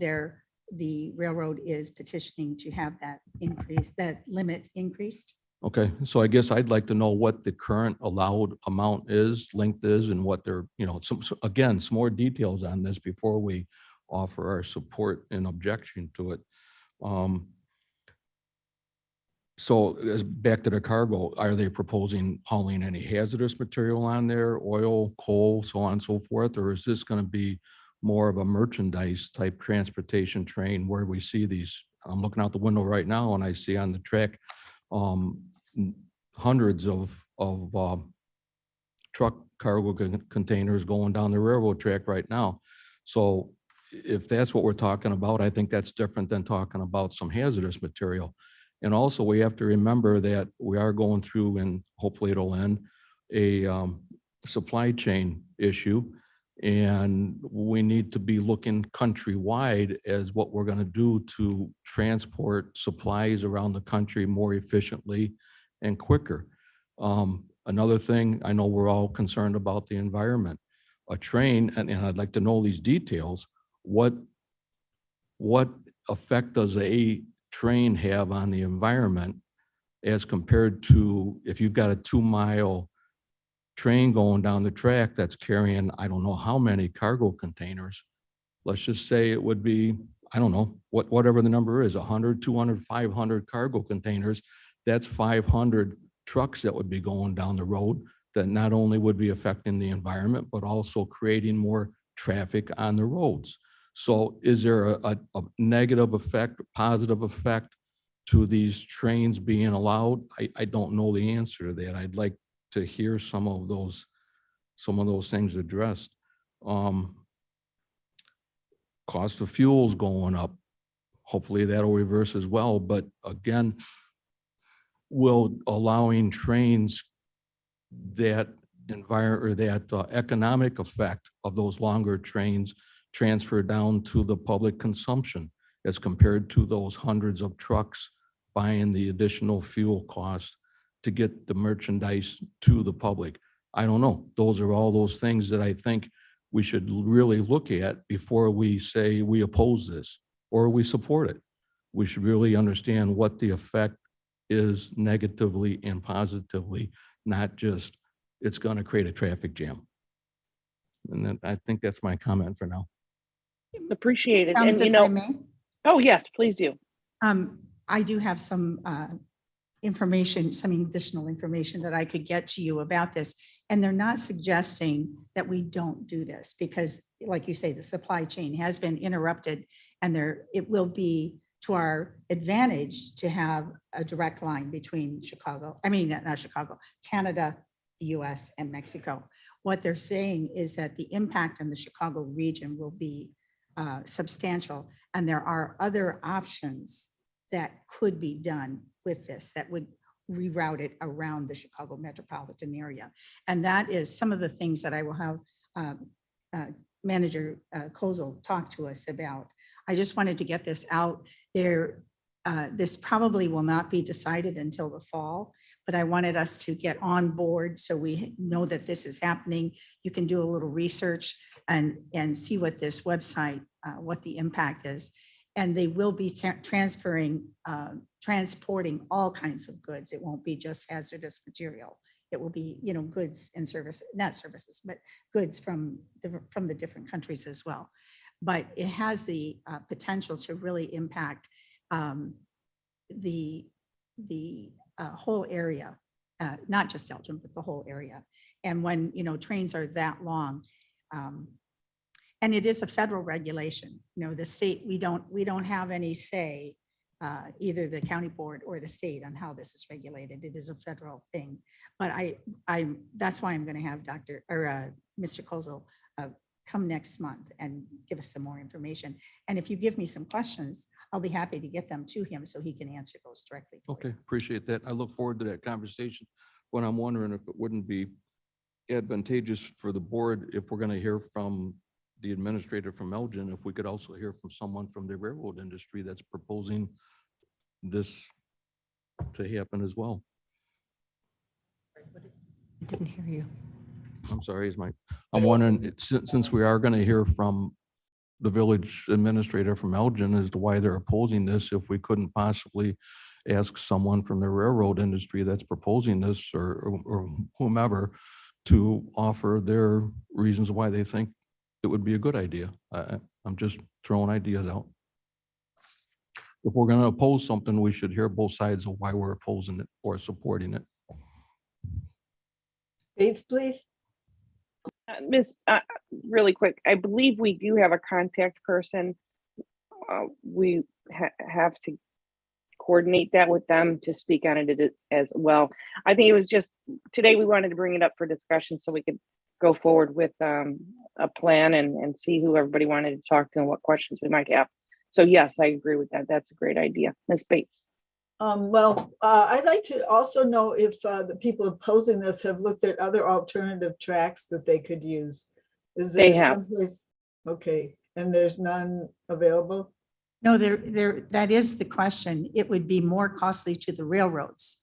the railroad is petitioning to have that increase, that limit increased. Okay, so I guess I'd like to know what the current allowed amount is, length is, and what they're, some more details on this before we offer our support and objection to it. So as back to the cargo, are they proposing hauling any hazardous material on there, oil, coal, so on and so forth? Or is this going to be more of a merchandise type transportation train where we see these? I'm looking out the window right now and I see on the track hundreds of truck cargo containers going down the railroad track right now. So if that's what we're talking about, I think that's different than talking about some hazardous material. And also we have to remember that we are going through, and hopefully it'll end, a supply chain issue. And we need to be looking countrywide as what we're going to do to transport supplies around the country more efficiently and quicker. Another thing, I know we're all concerned about the environment. A train, and I'd like to know these details, what effect does a train have on the environment as compared to if you've got a 2-mile train going down the track that's carrying, I don't know how many cargo containers. Let's just say it would be, I don't know, whatever the number is, 100, 200, 500 cargo containers. That's 500 trucks that would be going down the road that not only would be affecting the environment, but also creating more traffic on the roads. So is there a negative effect, positive effect to these trains being allowed? I don't know the answer to that. I'd like to hear some of those things addressed. Cost of fuel's going up. Hopefully that'll reverse as well. But again, will allowing trains that economic effect of those longer trains transfer down to the public consumption as compared to those hundreds of trucks buying the additional fuel cost to get the merchandise to the public? I don't know. Those are all those things that I think we should really look at before we say we oppose this or we support it. We should really understand what the effect is negatively and positively, not just it's going to create a traffic jam. And then I think that's my comment for now. Appreciate it. Thumbs, And if I may. oh yes, please do. I do have some information, some additional information that I could get to you about this. And they're not suggesting that we don't do this because, like you say, the supply chain has been interrupted and it will be to our advantage to have a direct line between Chicago, I mean, not Chicago, Canada, the US, and Mexico. What they're saying is that the impact on the Chicago region will be substantial, and there are other options that could be done with this that would reroute it around the Chicago metropolitan area. And that is some of the things that I will have Manager Kozel talk to us about. I just wanted to get this out there. This probably will not be decided until the fall, but I wanted us to get on board so we know that this is happening. You can do a little research and see what this website, what the impact is. And they will be transporting all kinds of goods. It won't be just hazardous material. It will be, goods and services, not services, but goods from the different countries as well. But it has the potential to really impact the whole area, not just Elgin, but the whole area. And when, trains are that long, and it is a federal regulation, the state, we don't have any say, either the county board or the state on how this is regulated. It is a federal thing. But that's why I'm going to have Mr. Kozel come next month and give us some more information. And if you give me some questions, I'll be happy to get them to him so he can answer those directly. Okay, appreciate that. I look forward to that conversation. What I'm wondering if it wouldn't be advantageous for the board if we're going to hear from the administrator from Elgin, if we could also hear from someone from the railroad industry that's proposing this to happen as well. I didn't hear you. I'm sorry, I'm wondering, since we are going to hear from the village administrator from Elgin as to why they're opposing this, if we couldn't possibly ask someone from the railroad industry that's proposing this or whomever to offer their reasons why they think it would be a good idea. I'm just throwing ideas out. If we're going to oppose something, we should hear both sides of why we're opposing it or supporting it. Bates, please. Really quick, I believe we do have a contact person. We have to coordinate that with them to speak on it as well. I think it was just today we wanted to bring it up for discussion so we could go forward with a plan and see who everybody wanted to talk to and what questions we might have. So yes, I agree with that. That's a great idea. Ms. Bates. I'd like to also know if the people opposing this have looked at other alternative tracks that they could use. Is there someplace? Okay, and there's none available? No, that is the question. It would be more costly to the railroads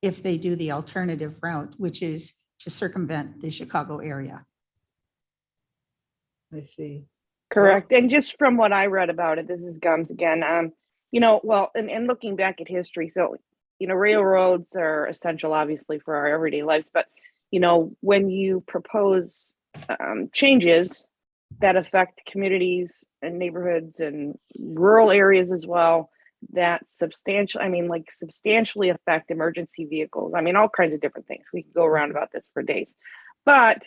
if they do the alternative route, which is to circumvent the Chicago area. I see. Correct. And just from what I read about it, this is Gums again. And looking back at history, so, railroads are essential, obviously, for our everyday lives. But, when you propose changes that affect communities and neighborhoods and rural areas as well, that substantially affect emergency vehicles. All kinds of different things. We could go around about this for days. But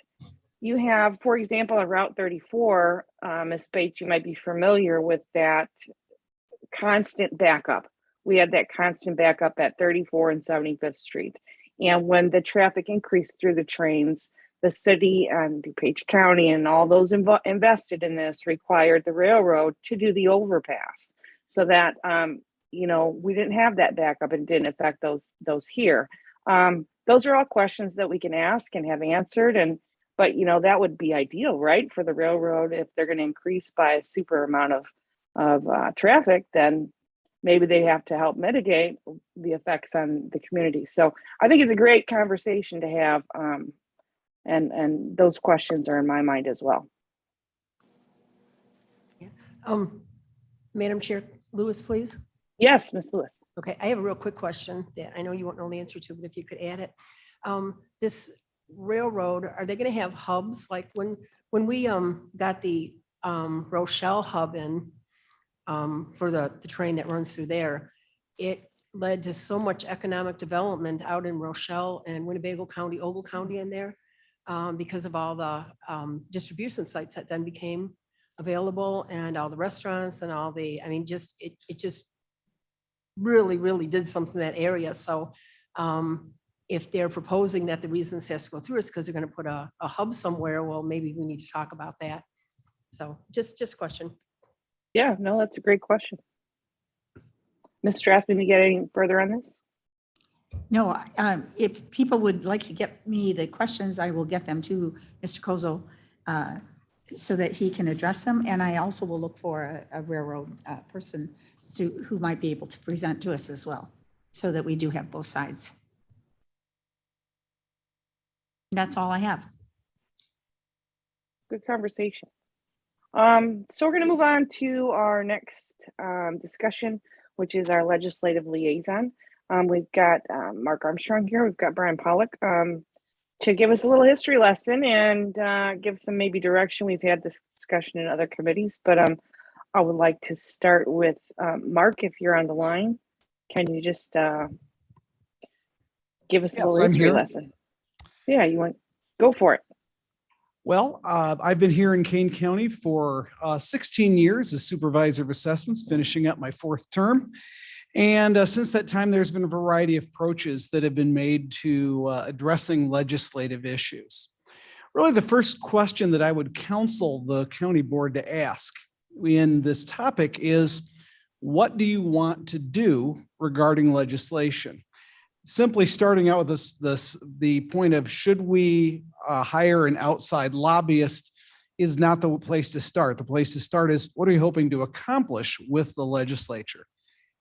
you have, for example, on Route 34, Ms. Bates, you might be familiar with that constant backup. We had that constant backup at 34 and 75th Street. And when the traffic increased through the trains, the city and DuPage County and all those invested in this required the railroad to do the overpass so that, we didn't have that backup and didn't affect those here. Those are all questions that we can ask and have answered. But that would be ideal, right? For the railroad, if they're going to increase by a super amount of traffic, then maybe they have to help mitigate the effects on the community. So I think it's a great conversation to have. And those questions are in my mind as well. Madam Chair, Lewis, please. Yes, Ms. Lewis. Okay, I have a real quick question that I know you won't know the answer to, but if you could add it. This railroad, are they going to have hubs? Like when we got the Rochelle hub in for the train that runs through there, it led to so much economic development out in Rochelle and Winnebago County, Ogle County in there because of all the distribution sites that then became available and all the restaurants and all the, it just really, really did something in that area. So if they're proposing that the reason this has to go through is because they're going to put a hub somewhere, well, maybe we need to talk about that. So just question. Yeah, no, that's a great question. Ms. Strathman, you get any further on this? No, if people would like to get me the questions, I will get them to Mr. Kozel so that he can address them. And I also will look for a railroad person who might be able to present to us as well, so that we do have both sides. That's all I have. Good conversation. So we're going to move on to our next discussion, which is our legislative liaison. We've got Mark Armstrong here. We've got Brian Pollock to give us a little history lesson and give some maybe direction. We've had this discussion in other committees, but I would like to start with Mark, if you're on the line. Can you just give us a little history lesson? Yeah, you want go for it. Well, I've been here in Kane County for 16 years as supervisor of assessments, finishing up my 4th term. And since that time, there's been a variety of approaches that have been made to addressing legislative issues. Really, the first question that I would counsel the county board to ask in this topic is, what do you want to do regarding legislation? Simply starting out with the point of should we hire an outside lobbyist is not the place to start. The place to start is, what are you hoping to accomplish with the legislature?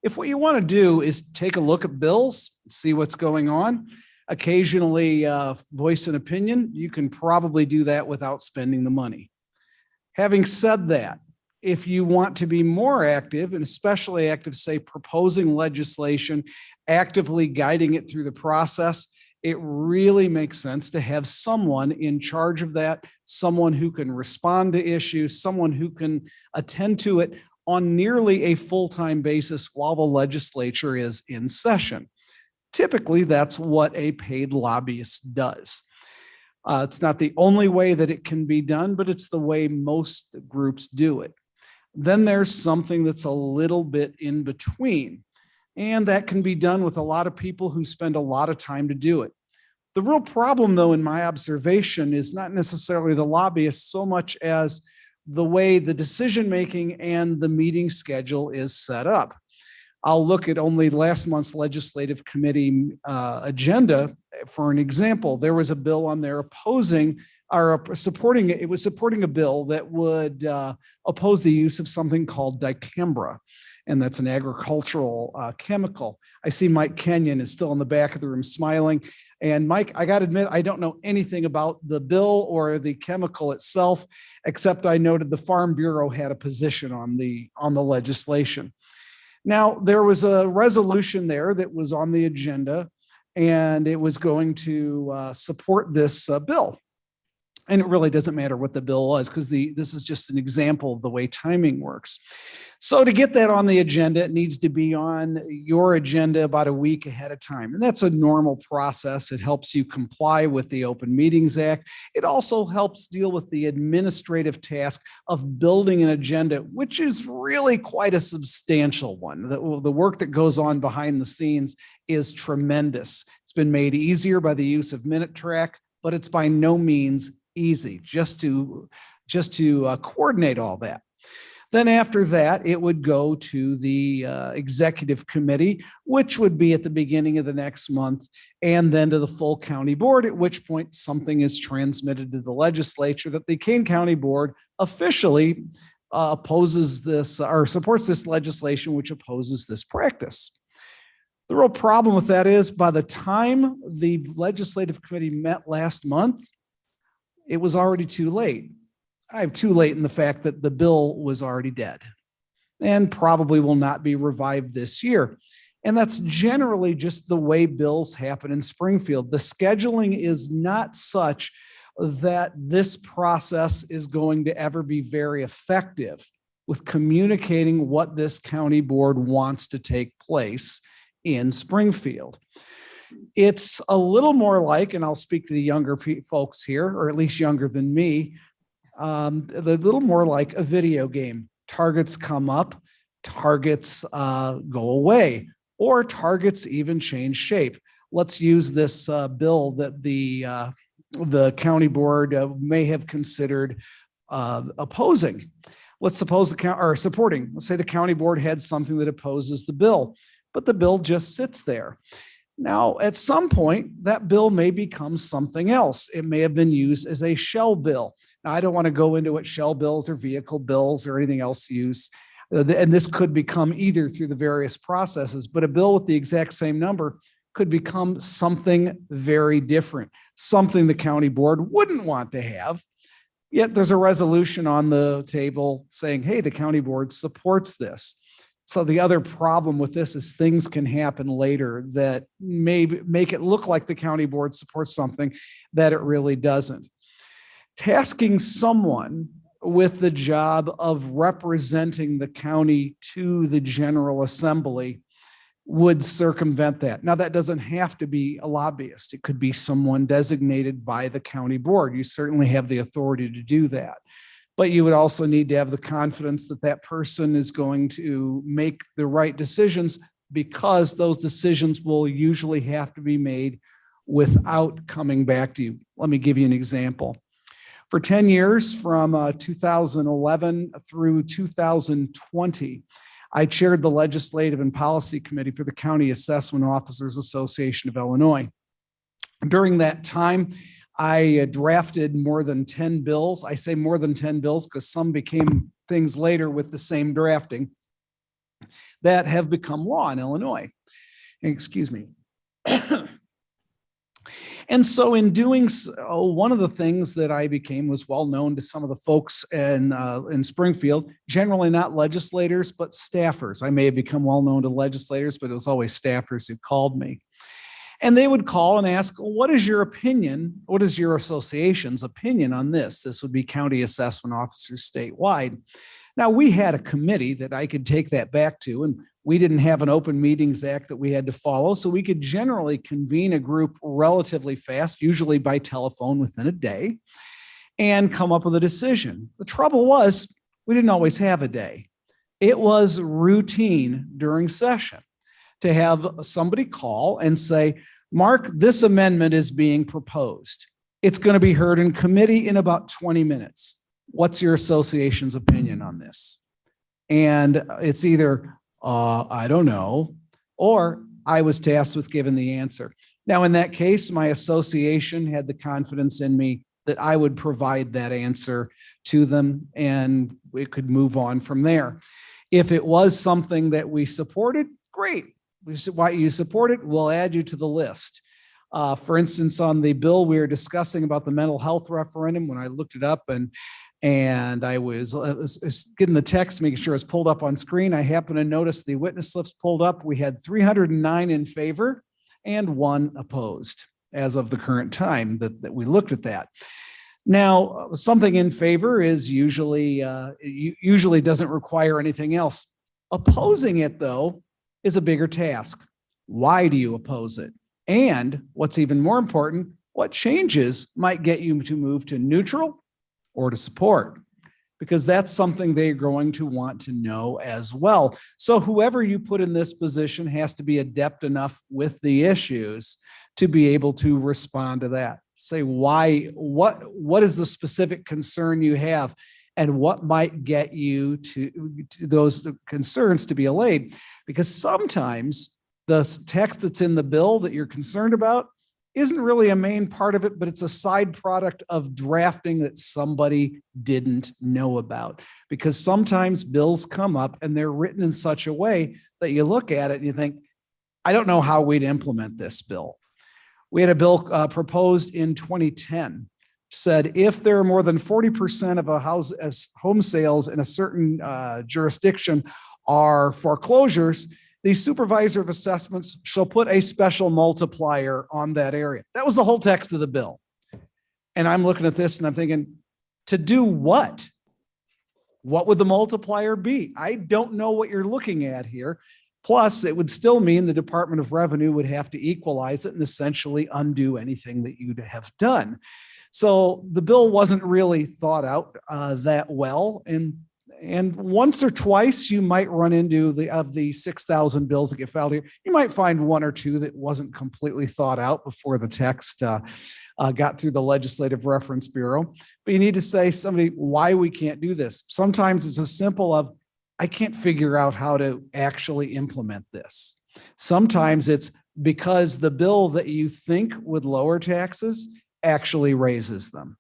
If what you want to do is take a look at bills, see what's going on, occasionally voice an opinion, you can probably do that without spending the money. Having said that, if you want to be more active, and especially active, say, proposing legislation, actively guiding it through the process, it really makes sense to have someone in charge of that, someone who can respond to issues, someone who can attend to it on nearly a full-time basis while the legislature is in session. Typically, that's what a paid lobbyist does. It's not the only way that it can be done, but it's the way most groups do it. Then there's something that's a little bit in between, and that can be done with a lot of people who spend a lot of time to do it. The real problem, though, in my observation, is not necessarily the lobbyists so much as the way the decision-making and the meeting schedule is set up. I'll look at only last month's legislative committee agenda for an example. There was a bill on there opposing or supporting it. It was supporting a bill that would oppose the use of something called dicambra, and that's an agricultural chemical. I see Mike Kenyon is still in the back of the room smiling. And Mike, I got to admit, I don't know anything about the bill or the chemical itself, except I noted the Farm Bureau had a position on the legislation. Now, there was a resolution there that was on the agenda, and it was going to support this bill. And it really doesn't matter what the bill was, because this is just an example of the way timing works. So to get that on the agenda, it needs to be on your agenda about a week ahead of time. And that's a normal process. It helps you comply with the Open Meetings Act. It also helps deal with the administrative task of building an agenda, which is really quite a substantial one. The work that goes on behind the scenes is tremendous. It's been made easier by the use of Minute Track, but it's by no means easy just to coordinate all that. Then after that, it would go to the executive committee, which would be at the beginning of the next month, and then to the full county board, at which point something is transmitted to the legislature that the Kane County Board officially opposes this or supports this legislation, which opposes this practice. The real problem with that is by the time the legislative committee met last month, it was already too late. I have too late in the fact that the bill was already dead and probably will not be revived this year. And that's generally just the way bills happen in Springfield. The scheduling is not such that this process is going to ever be very effective with communicating what this county board wants to take place in Springfield. It's a little more like, and I'll speak to the younger folks here, or at least younger than me, a little more like a video game. Targets come up, targets go away. or targets even change shape. Let's use this bill that the county board may have considered opposing. Let's suppose supporting. Let's say the county board had something that opposes the bill, but the bill just sits there. Now, at some point, that bill may become something else. It may have been used as a shell bill. Now, I don't want to go into what shell bills or vehicle bills or anything else use. And this could become either through the various processes, but a bill with the exact same number could become something very different, something the county board wouldn't want to have. Yet there's a resolution on the table saying, hey, the county board supports this. So the other problem with this is things can happen later that may make it look like the county board supports something that it really doesn't. Tasking someone with the job of representing the county to the General Assembly would circumvent that. Now, that doesn't have to be a lobbyist. It could be someone designated by the county board. You certainly have the authority to do that. But you would also need to have the confidence that that person is going to make the right decisions, because those decisions will usually have to be made without coming back to you. Let me give you an example. For 10 years, from 2011 through 2020, I chaired the Legislative and Policy Committee for the County Assessment Officers Association of Illinois. During that time, I drafted more than 10 bills. I say more than 10 bills because some became things later with the same drafting that have become law in Illinois. Excuse me. And so in doing so, one of the things that I became was well known to some of the folks in Springfield, generally not legislators, but staffers. I may have become well known to legislators, but it was always staffers who called me. And they would call and ask, what is your opinion? What is your association's opinion on this? This would be county assessment officers statewide. Now, we had a committee that I could take that back to, and we didn't have an Open Meetings Act that we had to follow, so we could generally convene a group relatively fast, usually by telephone within a day, and come up with a decision. The trouble was, we didn't always have a day. It was routine during session to have somebody call and say, Mark, this amendment is being proposed. It's going to be heard in committee in about 20 minutes. What's your association's opinion on this? And it's either, I don't know, or I was tasked with giving the answer. Now, in that case, my association had the confidence in me that I would provide that answer to them and we could move on from there. If it was something that we supported, great. Why you support it, we'll add you to the list. For instance, on the bill we were discussing about the mental health referendum, when I looked it up and I was getting the text, making sure it's pulled up on screen, I happened to notice the witness slips pulled up. We had 309 in favor and 1 opposed as of the current time that we looked at that. Now, something in favor is usually doesn't require anything else. Opposing it, though, is a bigger task. Why do you oppose it? And what's even more important, what changes might get you to move to neutral or to support? Because that's something they're going to want to know as well. So whoever you put in this position has to be adept enough with the issues to be able to respond to that. Say why, what is the specific concern you have? And what might get you to those concerns to be allayed? Because sometimes the text that's in the bill that you're concerned about isn't really a main part of it, but it's a side product of drafting that somebody didn't know about. Because sometimes bills come up and they're written in such a way that you look at it and you think, I don't know how we'd implement this bill. We had a bill proposed in 2010. Said if there are more than 40% of a home sales in a certain jurisdiction are foreclosures, the supervisor of assessments shall put a special multiplier on that area. That was the whole text of the bill. And I'm looking at this and I'm thinking, to do what? What would the multiplier be? I don't know what you're looking at here. Plus, it would still mean the Department of Revenue would have to equalize it and essentially undo anything that you'd have done. So the bill wasn't really thought out that well. And And once or twice, you might run into of the 6,000 bills that get filed here, you might find one or two that wasn't completely thought out before the text got through the Legislative Reference Bureau. But you need to say somebody why we can't do this. Sometimes it's as simple of, I can't figure out how to actually implement this. Sometimes it's because the bill that you think would lower taxes actually raises them.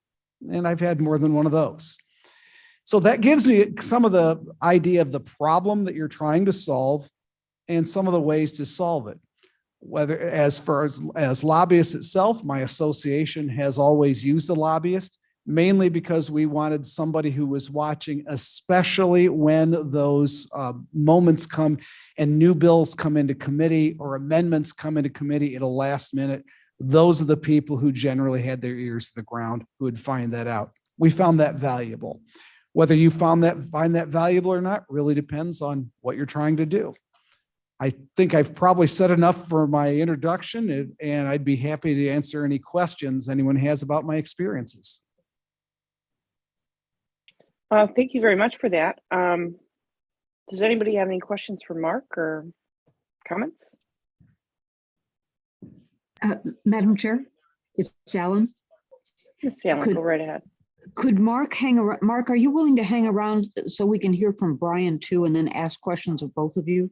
And I've had more than one of those. So that gives me some of the idea of the problem that you're trying to solve and some of the ways to solve it. Whether as far as lobbyists itself, my association has always used a lobbyist, mainly because we wanted somebody who was watching, especially when those moments come and new bills come into committee or amendments come into committee at a last minute. Those are the people who generally had their ears to the ground who would find that out. We found that valuable. Whether you find that valuable or not really depends on what you're trying to do. I think I've probably said enough for my introduction, and I'd be happy to answer any questions anyone has about my experiences. Thank you very much for that. Does anybody have any questions for Mark or comments? Madam Chair, it's Alan. Ms. Allen, go right ahead. Could Mark hang around? Mark, are you willing to hang around so we can hear from Brian too, and then ask questions of both of you?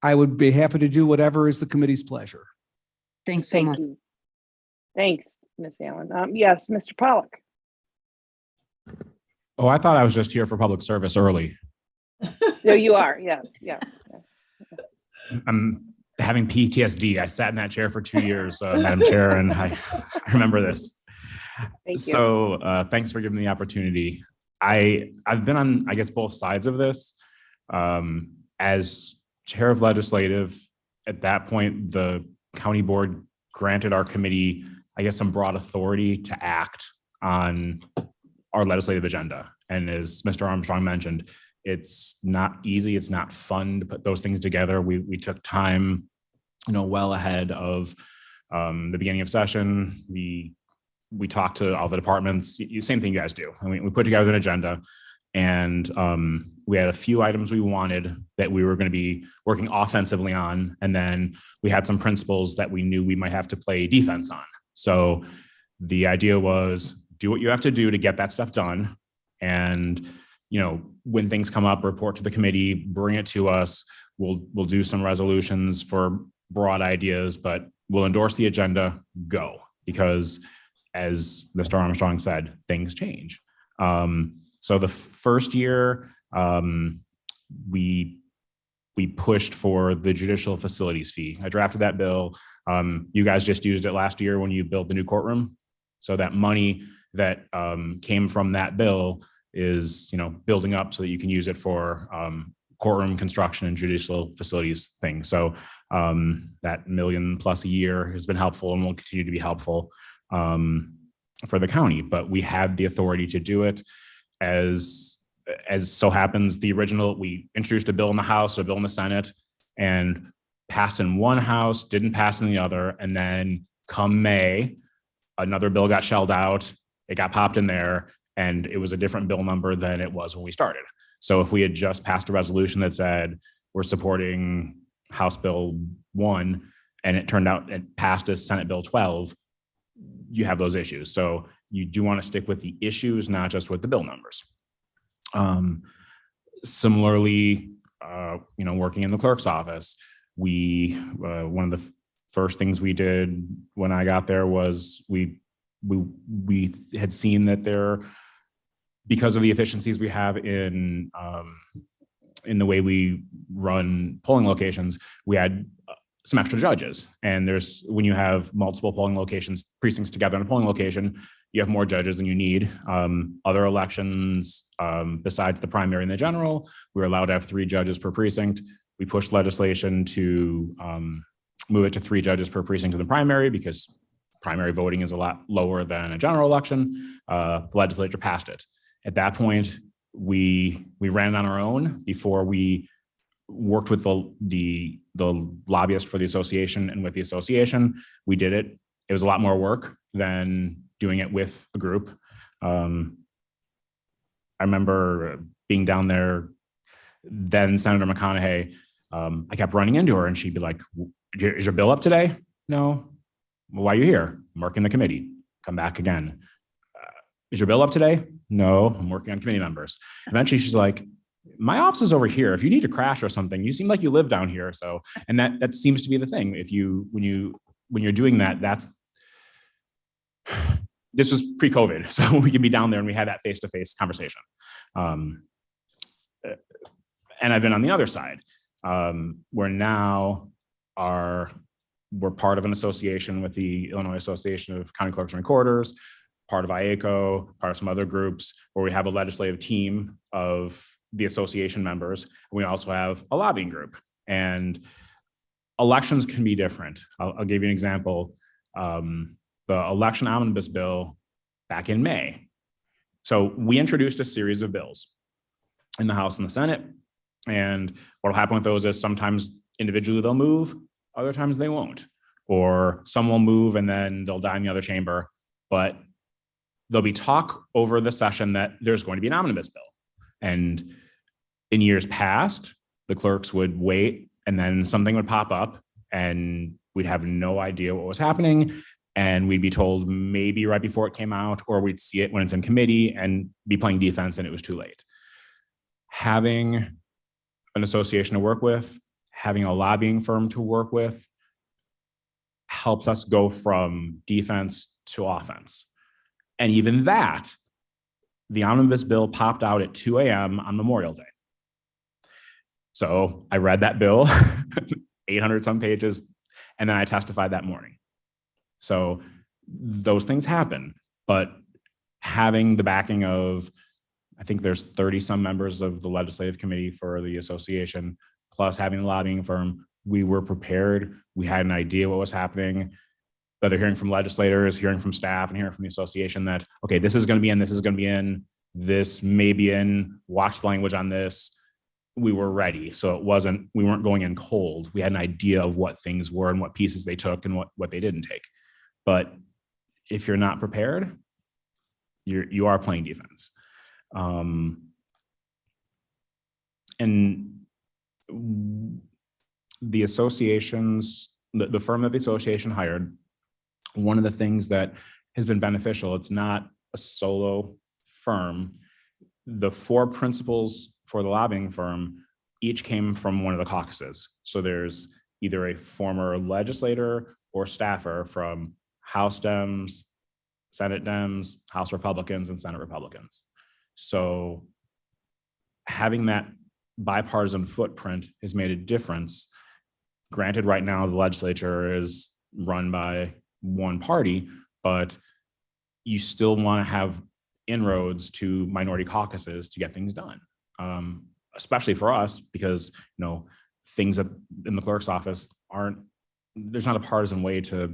I would be happy to do whatever is the committee's pleasure. Thanks so much. You. Thanks, Ms. Allen. Yes, Mr. Pollack. Oh, I thought I was just here for public service early. No, you are. Yes, yes. I'm having PTSD. I sat in that chair for 2 years, Madam Chair, and I remember this. Thank you. So thanks for giving me the opportunity. I've been on, I guess, both sides of this. As chair of legislative, at that point, the county board granted our committee, I guess, some broad authority to act on our legislative agenda. And as Mr. Armstrong mentioned, it's not easy. It's not fun to put those things together. We took time, well ahead of the beginning of session. We talked to all the departments, same thing you guys do. I mean, we put together an agenda, and we had a few items we wanted that we were going to be working offensively on. And then we had some principles that we knew we might have to play defense on. So the idea was do what you have to do to get that stuff done. And, when things come up, report to the committee, bring it to us. We'll do some resolutions for broad ideas, but we'll endorse the agenda, go. Because as Mr. Armstrong said, things change. So the first year, we pushed for the judicial facilities fee. I drafted that bill. You guys just used it last year when you built the new courtroom. So that money that came from that bill is, building up so that you can use it for courtroom construction and judicial facilities things. So that $1 million+ a year has been helpful and will continue to be helpful for the county. But we had the authority to do it. As so happens, we introduced a bill in the House, a bill in the Senate, and passed in one house, didn't pass in the other. And then come May, another bill got shelled out. It got popped in there, and it was a different bill number than it was when we started. So if we had just passed a resolution that said we're supporting House Bill 1, and it turned out it passed as Senate Bill 12, you have those issues. So you do want to stick with the issues, not just with the bill numbers. Similarly, working in the clerk's office, one of the first things we did when I got there was we had seen that because of the efficiencies we have in the way we run polling locations, we had some extra judges. And when you have multiple polling locations, precincts together in a polling location, you have more judges than you need. Other elections, besides the primary and the general, we're allowed to have 3 judges per precinct. We pushed legislation to move it to 3 judges per precinct in the primary because primary voting is a lot lower than a general election. The legislature passed it. At that point, we ran it on our own before we worked with the lobbyist for the association, and with the association, we did it. It was a lot more work than doing it with a group. I remember being down there, then Senator McConaughey, I kept running into her and she'd be like, is your bill up today? No. Well, why are you here? I'm working the committee. Come back again. Is your bill up today? No, I'm working on committee members. Eventually she's like, my office is over here. If you need to crash or something, you seem like you live down here. So, and that seems to be the thing. If you, when you're doing that, this was pre-COVID. So we can be down there and we had that face-to-face conversation. And I've been on the other side, where now we're part of an association with the Illinois Association of County Clerks and Recorders, part of IACO, part of some other groups, where we have a legislative team of the association members. We also have a lobbying group, and elections can be different. I'll give you an example. The election omnibus bill back in May. So we introduced a series of bills in the House and the Senate. And what will happen with those is sometimes individually they'll move, other times they won't. Or some will move and then they'll die in the other chamber. But there'll be talk over the session that there's going to be an omnibus bill. And in years past, the clerks would wait and then something would pop up and we'd have no idea what was happening. And we'd be told maybe right before it came out, or we'd see it when it's in committee and be playing defense and it was too late. Having an association to work with, having a lobbying firm to work with helps us go from defense to offense. And even that, the omnibus bill popped out at 2 a.m. on Memorial Day. So I read that bill, 800 some pages, and then I testified that morning. So those things happen, but having the backing of, I think there's 30 some members of the legislative committee for the association, plus having the lobbying firm, we were prepared. We had an idea what was happening, whether hearing from legislators, hearing from staff, and hearing from the association that, okay, this is going to be in, this is going to be in, this may be in, watch the language on this. We were ready. So we weren't going in cold. We had an idea of what things were and what pieces they took and what they didn't take. But if you're not prepared, you are playing defense. And the associations, the firm that the association hired, one of the things that has been beneficial, it's not a solo firm. The 4 principals for the lobbying firm each came from one of the caucuses. So there's either a former legislator or staffer from House Dems, Senate Dems, House Republicans, and Senate Republicans. So having that bipartisan footprint has made a difference. Granted, right now the legislature is run by one party, but you still want to have inroads to minority caucuses to get things done. Especially for us, because things in the clerk's office there's not a partisan way to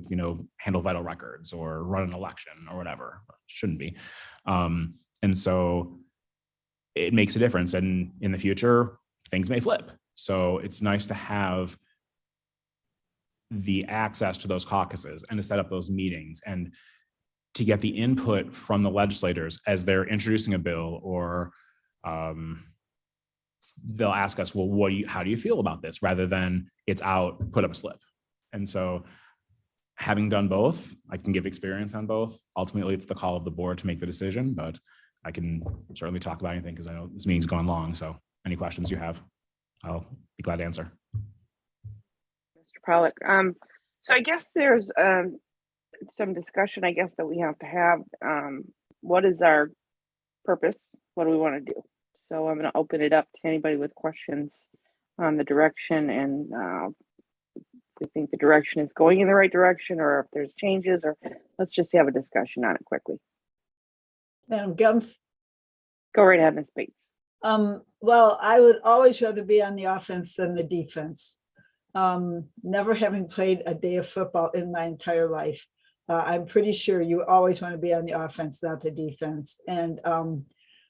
handle vital records or run an election or whatever. It shouldn't be. And so it makes a difference. And in the future, things may flip. So it's nice to have the access to those caucuses and to set up those meetings and to get the input from the legislators as they're introducing a bill, or they'll ask us, well, how do you feel about this? Rather than it's out, put up a slip. And so having done both, I can give experience on both. Ultimately, it's the call of the board to make the decision, but I can certainly talk about anything because I know this meeting's gone long. So any questions you have, I'll be glad to answer. Mr. Pollock. So I guess there's some discussion, I guess, that we have to have. What is our purpose? What do we want to do? So I'm going to open it up to anybody with questions on the direction, and if we think the direction is going in the right direction, or if there's changes, or let's just have a discussion on it quickly. Madam Gumpf? Go right ahead, Ms. Bates. Well, I would always rather be on the offense than the defense. Never having played a day of football in my entire life, I'm pretty sure you always want to be on the offense, not the defense. And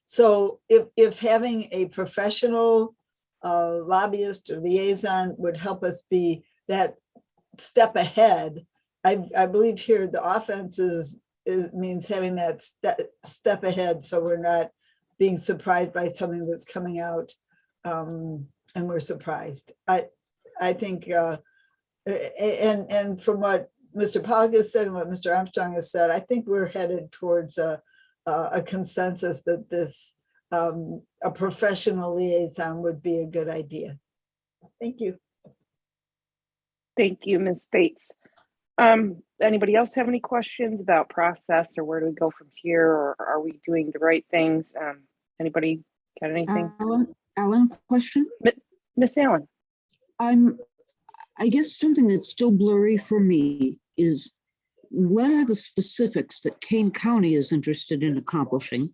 so if having a professional lobbyist or liaison would help us be that step ahead, I believe here the offense means having that step ahead, so we're not being surprised by something that's coming out, and we're surprised. I think, and from what Mr. Pollock has said and what Mr. Armstrong has said, I think we're headed towards a consensus that this, a professional liaison would be a good idea. Thank you. Thank you, Ms. Bates. Anybody else have any questions about process or where do we go from here, or are we doing the right things? Anybody got anything? Alan, question? Miss Allen? I guess something that's still blurry for me is what are the specifics that Kane County is interested in accomplishing?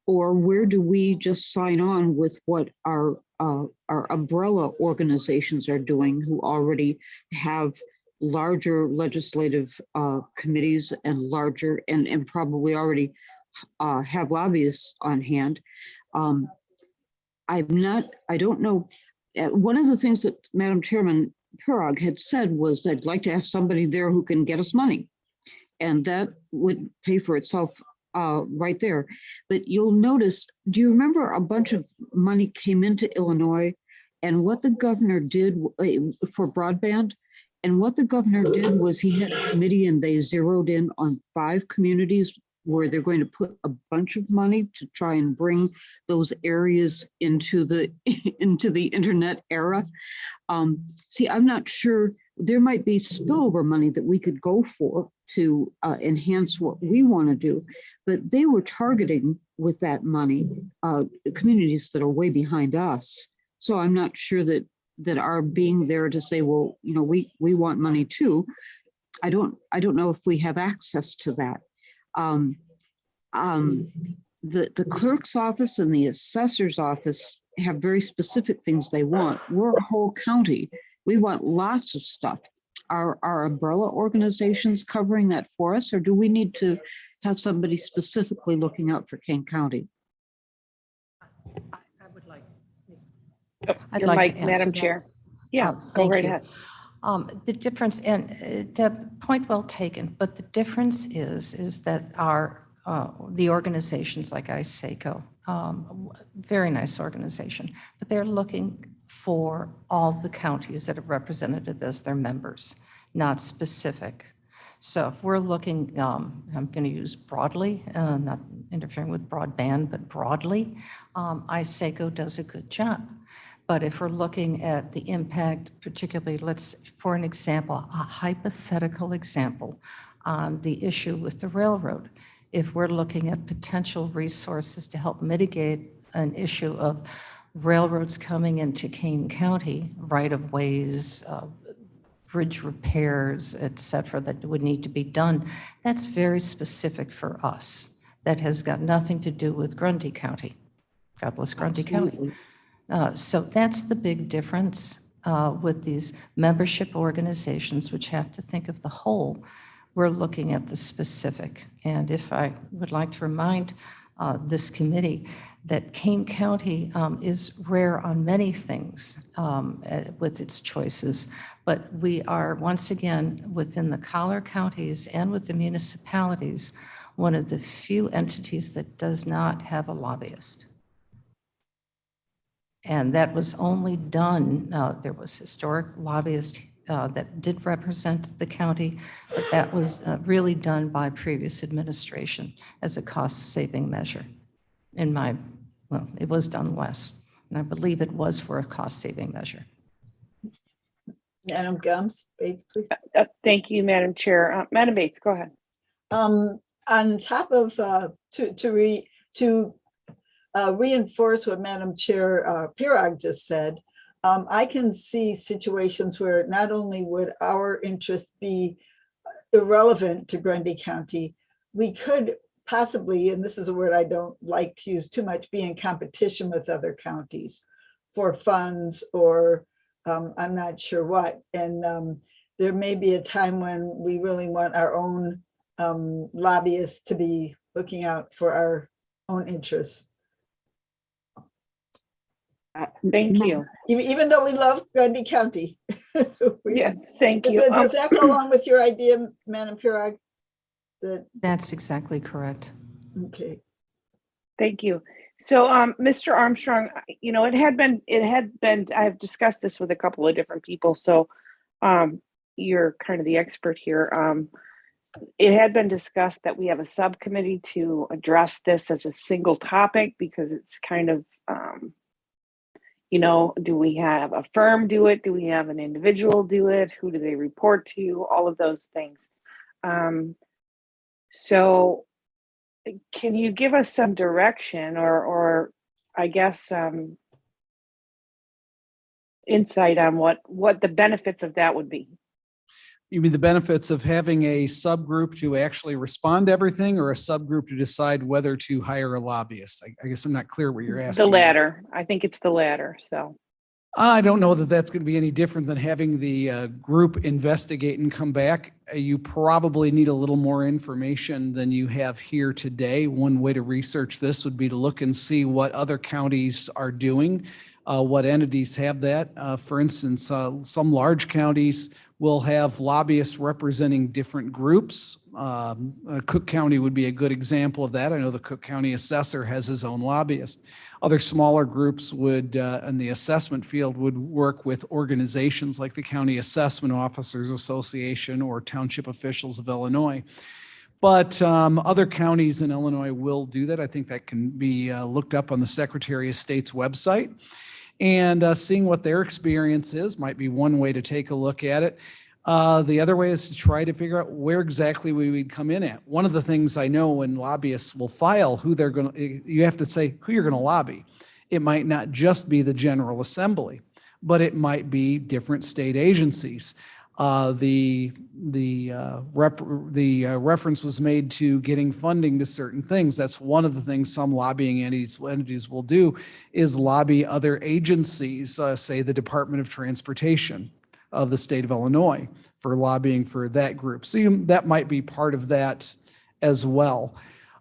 Or where do we just sign on with what our umbrella organizations are doing, who already have larger legislative committees and larger and probably already have lobbyists on hand? I don't know. One of the things that Madam Chairman Pirog had said was, I'd like to have somebody there who can get us money. And that would pay for itself right there. But you'll notice, do you remember a bunch of money came into Illinois and what the governor did for broadband? And what the governor did was he had a committee and they zeroed in on 5 communities where they're going to put a bunch of money to try and bring those areas into the internet era. See, I'm not sure, there might be spillover money that we could go for to enhance what we want to do, but they were targeting with that money communities that are way behind us. So I'm not sure that our being there to say, well, you know, we want money too. I don't know if we have access to that. The clerk's office and the assessor's office have very specific things they want. We're a whole county. We want lots of stuff. Are our umbrella organizations covering that for us, or do we need to have somebody specifically looking out for Kane County? I'd Your like mic, to answer Madam that. Chair. Yeah, go Thank right you. ahead. The difference, and the point well taken, but the difference is that our, the organizations like ISACO, very nice organization, but they're looking for all the counties that are representative as their members, not specific. So if we're looking, I'm going to use broadly, not interfering with broadband, but broadly, ISACO does a good job. But if we're looking at the impact, particularly, for an example, a hypothetical example on the issue with the railroad, if we're looking at potential resources to help mitigate an issue of railroads coming into Kane County, right-of-ways, bridge repairs, et cetera, that would need to be done, that's very specific for us. That has got nothing to do with Grundy County. God bless Grundy County. So that's the big difference with these membership organizations, which have to think of the whole. We're looking at the specific. And if I would like to remind this committee that Kane County is rare on many things with its choices, but we are, once again, within the collar counties and with the municipalities, one of the few entities that does not have a lobbyist. And that was only done, there was historic lobbyists that did represent the county, but that was really done by previous administration as a cost-saving measure. Well, it was done less, and I believe it was for a cost-saving measure. Madam Gums, Bates, please. Thank you, Madam Chair. Madam Bates, go ahead. On top of to reinforce what Madam Chair Pirog just said, I can see situations where not only would our interests be irrelevant to Grundy County, we could possibly, and this is a word I don't like to use too much, be in competition with other counties for funds or I'm not sure what. And there may be a time when we really want our own lobbyists to be looking out for our own interests. Thank you. Even though we love Grundy County. Yes, thank you. Does that go along with your idea, Madam Pirog? That's exactly correct. Okay. Thank you. So, Mr. Armstrong, it had been, I've discussed this with a couple of different people, so, you're kind of the expert here. It had been discussed that we have a subcommittee to address this as a single topic because it's kind of, do we have a firm do it? Do we have an individual do it? Who do they report to? All of those things. So can you give us some direction or I guess, insight on what the benefits of that would be? You mean the benefits of having a subgroup to actually respond to everything, or a subgroup to decide whether to hire a lobbyist? I guess I'm not clear what you're asking. The latter. I think it's the latter. So I don't know that that's going to be any different than having the group investigate and come back. You probably need a little more information than you have here today. One way to research this would be to look and see what other counties are doing, what entities have that. For instance, some large counties will have lobbyists representing different groups. Cook County would be a good example of that. I know the Cook County assessor has his own lobbyist. Other smaller groups would, in the assessment field, would work with organizations like the County Assessment Officers Association or Township Officials of Illinois. But other counties in Illinois will do that. I think that can be looked up on the Secretary of State's website. And seeing what their experience is might be one way to take a look at it. The other way is to try to figure out where exactly we would come in at. One of the things I know when lobbyists will file who they're going to, you have to say who you're going to lobby. It might not just be the General Assembly, but it might be different state agencies. The reference was made to getting funding to certain things. That's one of the things some lobbying entities will do is lobby other agencies, say the Department of Transportation of the state of Illinois, for lobbying for that group. So that might be part of that as well.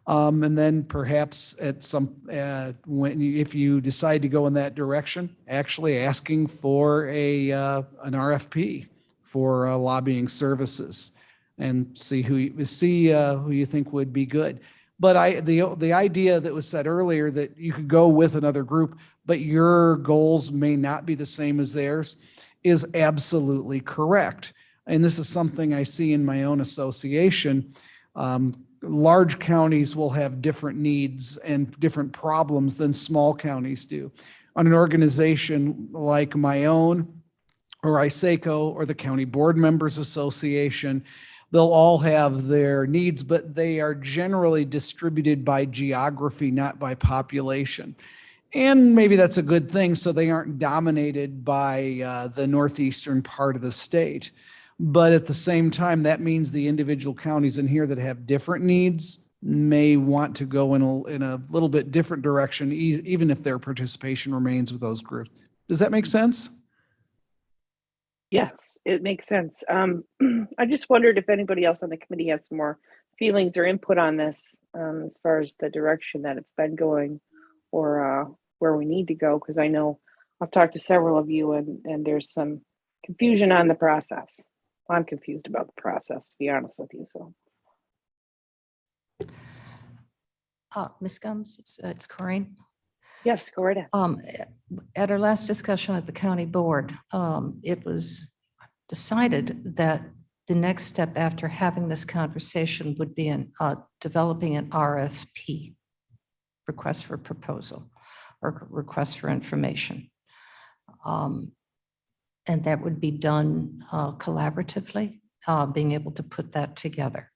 And then perhaps at some, if you decide to go in that direction, actually asking for an RFP for lobbying services and see who you think would be good. But the idea that was said earlier that you could go with another group, but your goals may not be the same as theirs, is absolutely correct. And this is something I see in my own association. Large counties will have different needs and different problems than small counties do. On an organization like my own, or ISACO, or the County Board Members Association, they'll all have their needs, but they are generally distributed by geography, not by population. And maybe that's a good thing, so they aren't dominated by the northeastern part of the state. But at the same time, that means the individual counties in here that have different needs may want to go in a little bit different direction, even if their participation remains with those groups. Does that make sense? yes, it makes sense. I just wondered if anybody else on the committee has some more feelings or input on this, as far as the direction that it's been going, or where we need to go, because I know I've talked to several of you and there's some confusion on the process. I'm confused about the process, to be honest with you. So, Ms. Gumbs, it's Corinne. yes, go right ahead. At our last discussion at the county board, it was decided that the next step after having this conversation would be developing an RFP, request for proposal, or request for information. And that would be done collaboratively, being able to put that together.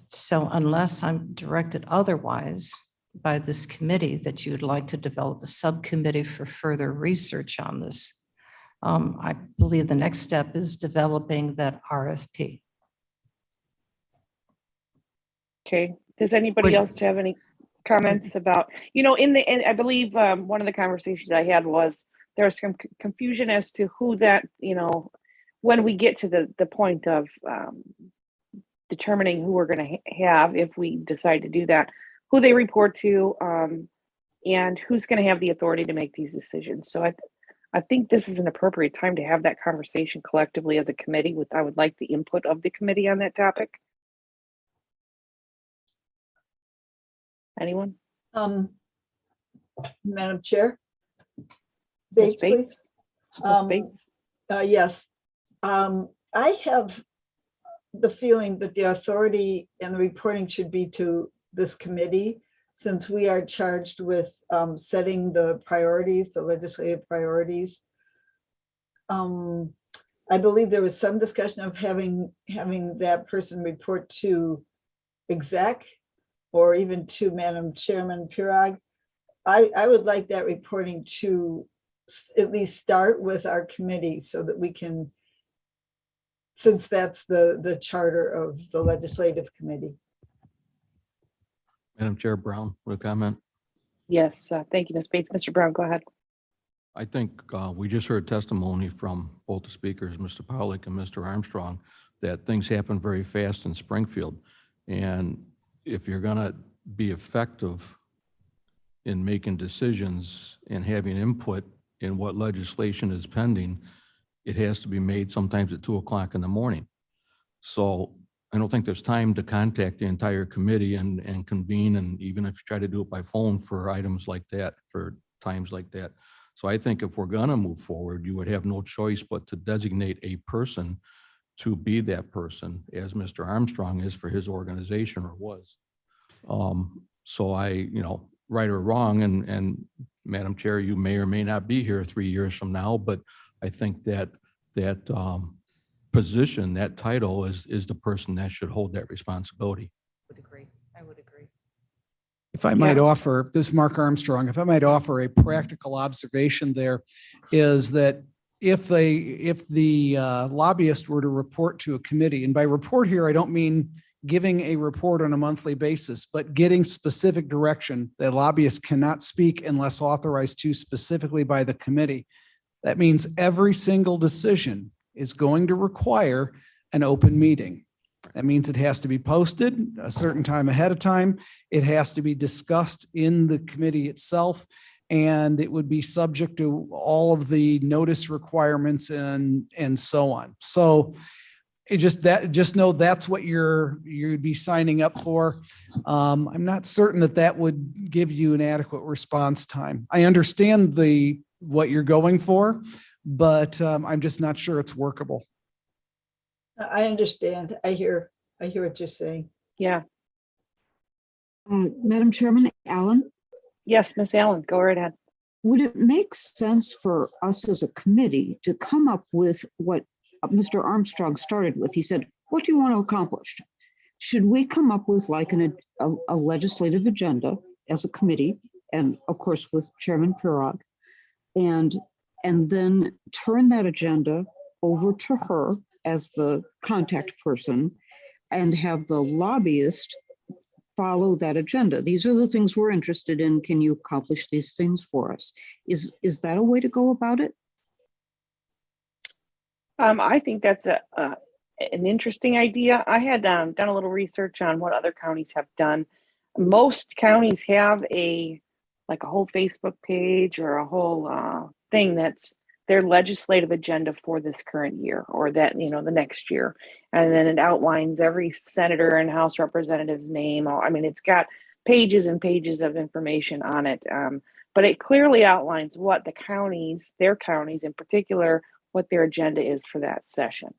So unless I'm directed otherwise by this committee that you'd like to develop a subcommittee for further research on this, I believe the next step is developing that RFP. Okay. Does anybody else have any comments about, I believe one of the conversations I had was there was some confusion as to who that, when we get to the point of determining who we're going to have, if we decide to do that, who they report to, and who's going to have the authority to make these decisions. So I think this is an appropriate time to have that conversation collectively as a committee. I would like the input of the committee on that topic. Anyone? Madam Chair? Ms. Bates, please. Ms. Bates? Yes. I have the feeling that the authority and the reporting should be to this committee, since we are charged with setting the priorities, the legislative priorities. I believe there was some discussion of having that person report to exec or even to Madam Chairman Pirog. I would like that reporting to at least start with our committee so that we can, since that's the charter of the legislative committee. Madam Chair Brown, with a comment. Yes, thank you, Ms. Bates. Mr. Brown, go ahead. I think we just heard testimony from both the speakers, Mr. Powlick and Mr. Armstrong, that things happen very fast in Springfield. And if you're going to be effective in making decisions and having input in what legislation is pending, it has to be made sometimes at 2 o'clock in the morning. So I don't think there's time to contact the entire committee and convene, and even if you try to do it by phone for items like that, for times like that. So I think if we're going to move forward, you would have no choice but to designate a person to be that person, as Mr. Armstrong is for his organization, or was. So right or wrong, and Madam Chair, you may or may not be here 3 years from now, but I think that position, that title is the person that should hold that responsibility. I would agree. If I might offer, this is Mark Armstrong, if I might offer a practical observation, there is that if the lobbyist were to report to a committee, and by report here, I don't mean giving a report on a monthly basis, but getting specific direction that lobbyists cannot speak unless authorized to specifically by the committee. That means every single decision is going to require an open meeting. That means it has to be posted a certain time ahead of time. It has to be discussed in the committee itself, and it would be subject to all of the notice requirements and so on. So just know that's what you'd be signing up for. I'm not certain that would give you an adequate response time. I understand what you're going for, but I'm just not sure it's workable. I understand. I hear what you're saying. Yeah. Madam Chairman, Allen, Yes, Ms. Allen, go right ahead. would it make sense for us as a committee to come up with what Mr. Armstrong started with? He said, what do you want to accomplish? Should we come up with like a legislative agenda as a committee, and of course with Chairman Pirog, and then turn that agenda over to her as the contact person and have the lobbyist follow that agenda? These are the things we're interested in. Can you accomplish these things for us? Is that a way to go about it? I think that's an interesting idea. I had done a little research on what other counties have done. Most counties have a whole Facebook page or a whole thing that's their legislative agenda for this current year, or that, the next year. And then it outlines every senator and House representative's name. It's got pages and pages of information on it. But it clearly outlines what their counties in particular, what their agenda is for that session.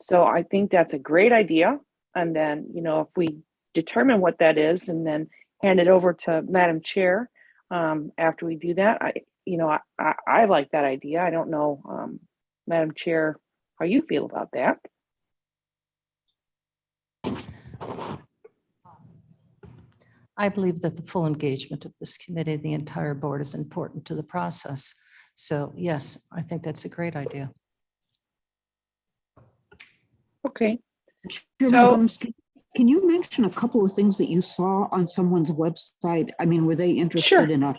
So I think that's a great idea. And then, if we determine what that is and then hand it over to Madam Chair, after we do that, I like that idea. I don't know, Madam Chair, how you feel about that. I believe that the full engagement of this committee, the entire board, is important to the process. So yes, I think that's a great idea. Okay. Chairman Gumsky, can you mention a couple of things that you saw on someone's website? Were they interested in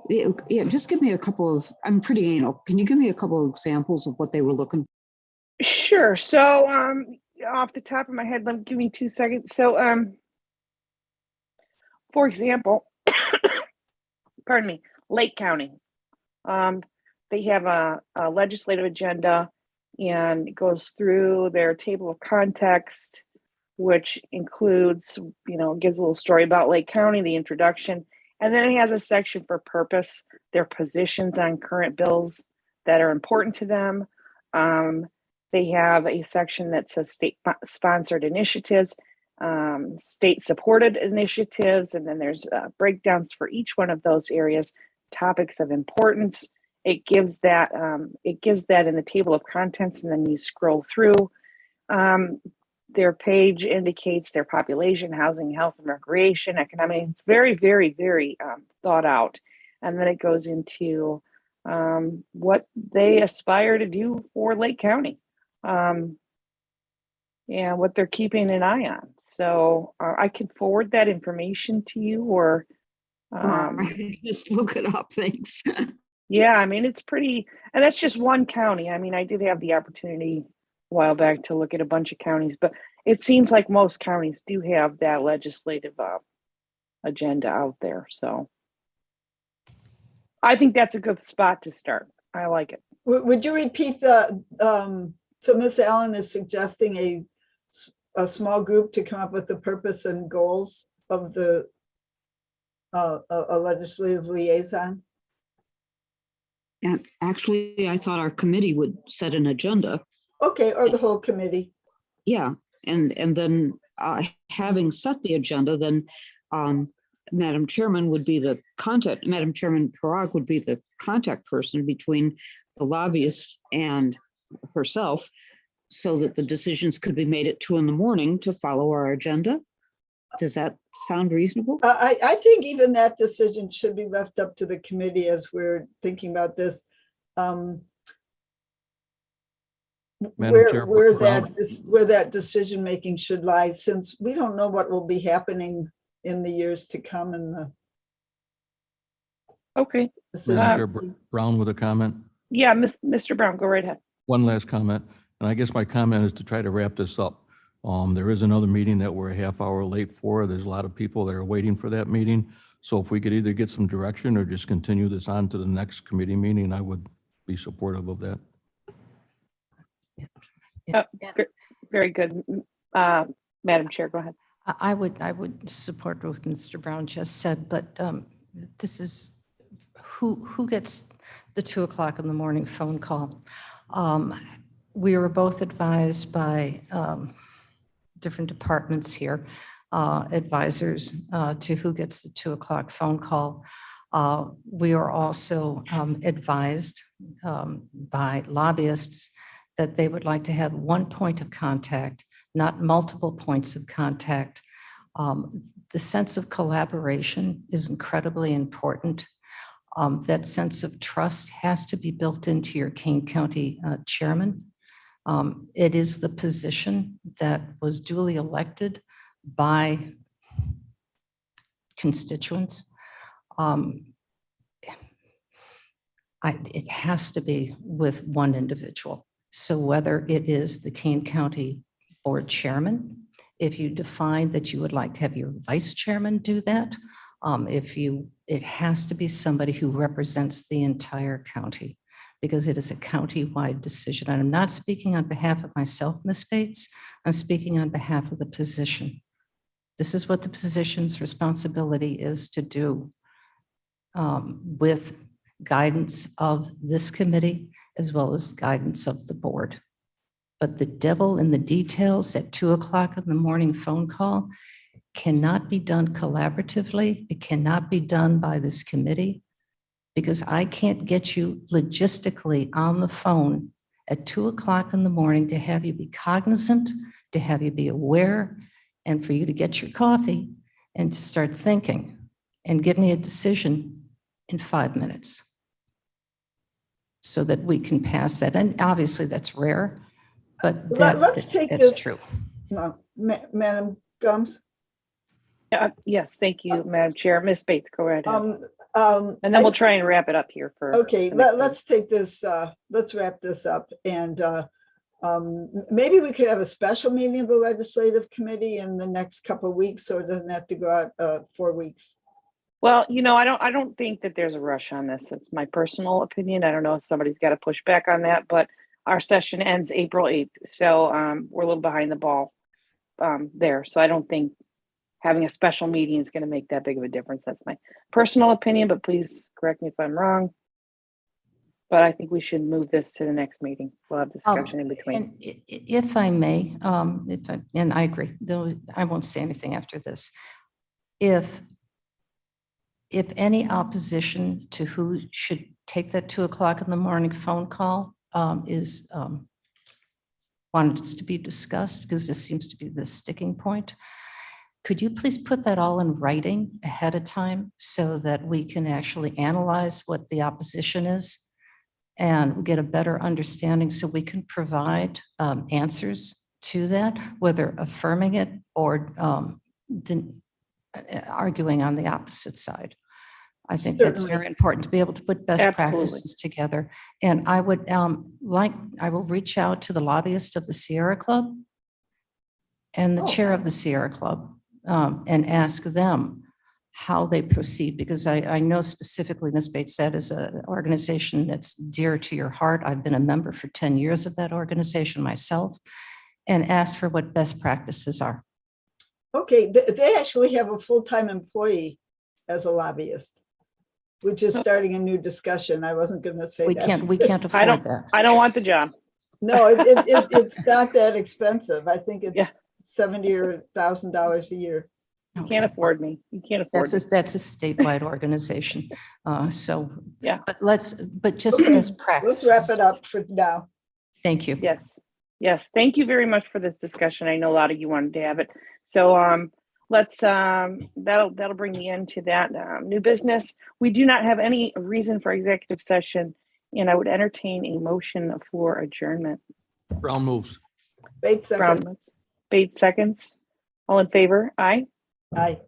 yeah, just give me a couple of, I'm pretty anal. Can you give me a couple of examples of what they were looking for? Sure. So off the top of my head, give me 2 seconds. So for example, pardon me, Lake County. They have a legislative agenda, and it goes through their table of context, which includes, gives a little story about Lake County, the introduction, And then it has a section for purpose, their positions on current bills that are important to them. They have a section that says state sponsored initiatives, state supported initiatives, and then there's breakdowns for each one of those areas, topics of importance. It gives that in the table of contents, and then you scroll through. Their page indicates their population, housing, health and recreation, economic. It's very, very, very thought out. And then it goes into what they aspire to do for Lake County, and what they're keeping an eye on. So I can forward that information to you, or Just look it up, thanks. yeah, I mean, it's pretty, and that's just one county. I mean, I did have the opportunity a while back to look at a bunch of counties, but it seems like most counties do have that legislative agenda out there. So I think that's a good spot to start. I like it. Would you repeat so Ms. Allen is suggesting a small group to come up with the purpose and goals of a legislative liaison? And actually, I thought our committee would set an agenda. Okay, or the whole committee. Yeah, and then having set the agenda, then Madam Chairman would be the contact, Madam Chairman Parag would be the contact person between the lobbyist and herself, so that the decisions could be made at 2 a.m. to follow our agenda. Does that sound reasonable? I think even that decision should be left up to the committee as we're thinking about this. Where that decision making should lie, since we don't know what will be happening in the years to come. Okay. Madam Chair Brown with a comment. Yeah, Mr. Brown, go right ahead. One last comment, and I guess my comment is to try to wrap this up. There is another meeting that we're a half hour late for. There's a lot of people that are waiting for that meeting. So if we could either get some direction or just continue this on to the next committee meeting, I would be supportive of that. Very good. Madam Chair, go ahead. I would support what Mr. Brown just said, but this is who gets the 2 o'clock in the morning phone call. We were both advised by different departments here, advisors to who gets the 2 o'clock phone call. We are also advised by lobbyists that they would like to have one point of contact, not multiple points of contact. The sense of collaboration is incredibly important. That sense of trust has to be built into your Kane County chairman. It is the position that was duly elected by constituents. It has to be with one individual. So whether it is the Kane County Board Chairman, if you define that you would like to have your vice chairman do that, it has to be somebody who represents the entire county, because it is a county-wide decision. And I'm not speaking on behalf of myself, Ms. Bates. I'm speaking on behalf of the position. This is what the position's responsibility is to do, with guidance of this committee as well as guidance of the board. But the devil in the details at 2 o'clock in the morning phone call cannot be done collaboratively. It cannot be done by this committee, because I can't get you logistically on the phone at 2 o'clock in the morning to have you be cognizant, to have you be aware, and for you to get your coffee and to start thinking and give me a decision in 5 minutes so that we can pass that. And obviously that's rare, but Let's take that's this. true. Madam Gums. Yes, thank you, Madam Chair. Ms. Bates, go right ahead. And then I- we'll try and wrap it up here for. Okay, the next let's take this, let's wrap this up, and maybe we could have a special meeting of the legislative committee in the next couple of weeks, so it doesn't have to go out 4 weeks. Well, I don't think that there's a rush on this. It's my personal opinion. I don't know if somebody's got to push back on that, but our session ends April 8th. So we're a little behind the ball there. So I don't think having a special meeting is going to make that big of a difference. That's my personal opinion, but please correct me if I'm wrong. But I think we should move this to the next meeting. We'll have discussion in between. And if I may, and I agree, though I won't say anything after this. If any opposition to who should take that 2 o'clock in the morning phone call is wanted to be discussed, because this seems to be the sticking point, could you please put that all in writing ahead of time so that we can actually analyze what the opposition is and get a better understanding, so we can provide answers to that, whether affirming it or arguing on the opposite side. I think that's Certainly. very important to be able to put best Absolutely. practices together. And I would I will reach out to the lobbyist of the Sierra Club and the chair of the Sierra Club and ask them how they proceed, because I know specifically Ms. Bates said is an organization that's dear to your heart. I've been a member for 10 years of that organization myself, and ask for what best practices are. Okay, they actually have a full-time employee as a lobbyist, which is starting a new discussion. I wasn't going to say We that. can't afford that. I don't want the job. No, it's not that expensive. I think it's Yeah. $70,000 or $1,000 a year. You can't afford me. You can't afford me. That's a statewide organization. So, Yeah. but just Okay, best practices. Let's wrap it up for now. Thank you. Yes. Yes. Thank you very much for this discussion. I know a lot of you wanted to have it. So let's that'll bring the end to that new business. We do not have any reason for executive session, and I would entertain a motion for adjournment. Brown moves. Bates second. Brown, Bates seconds. All in favor? Aye. Aye.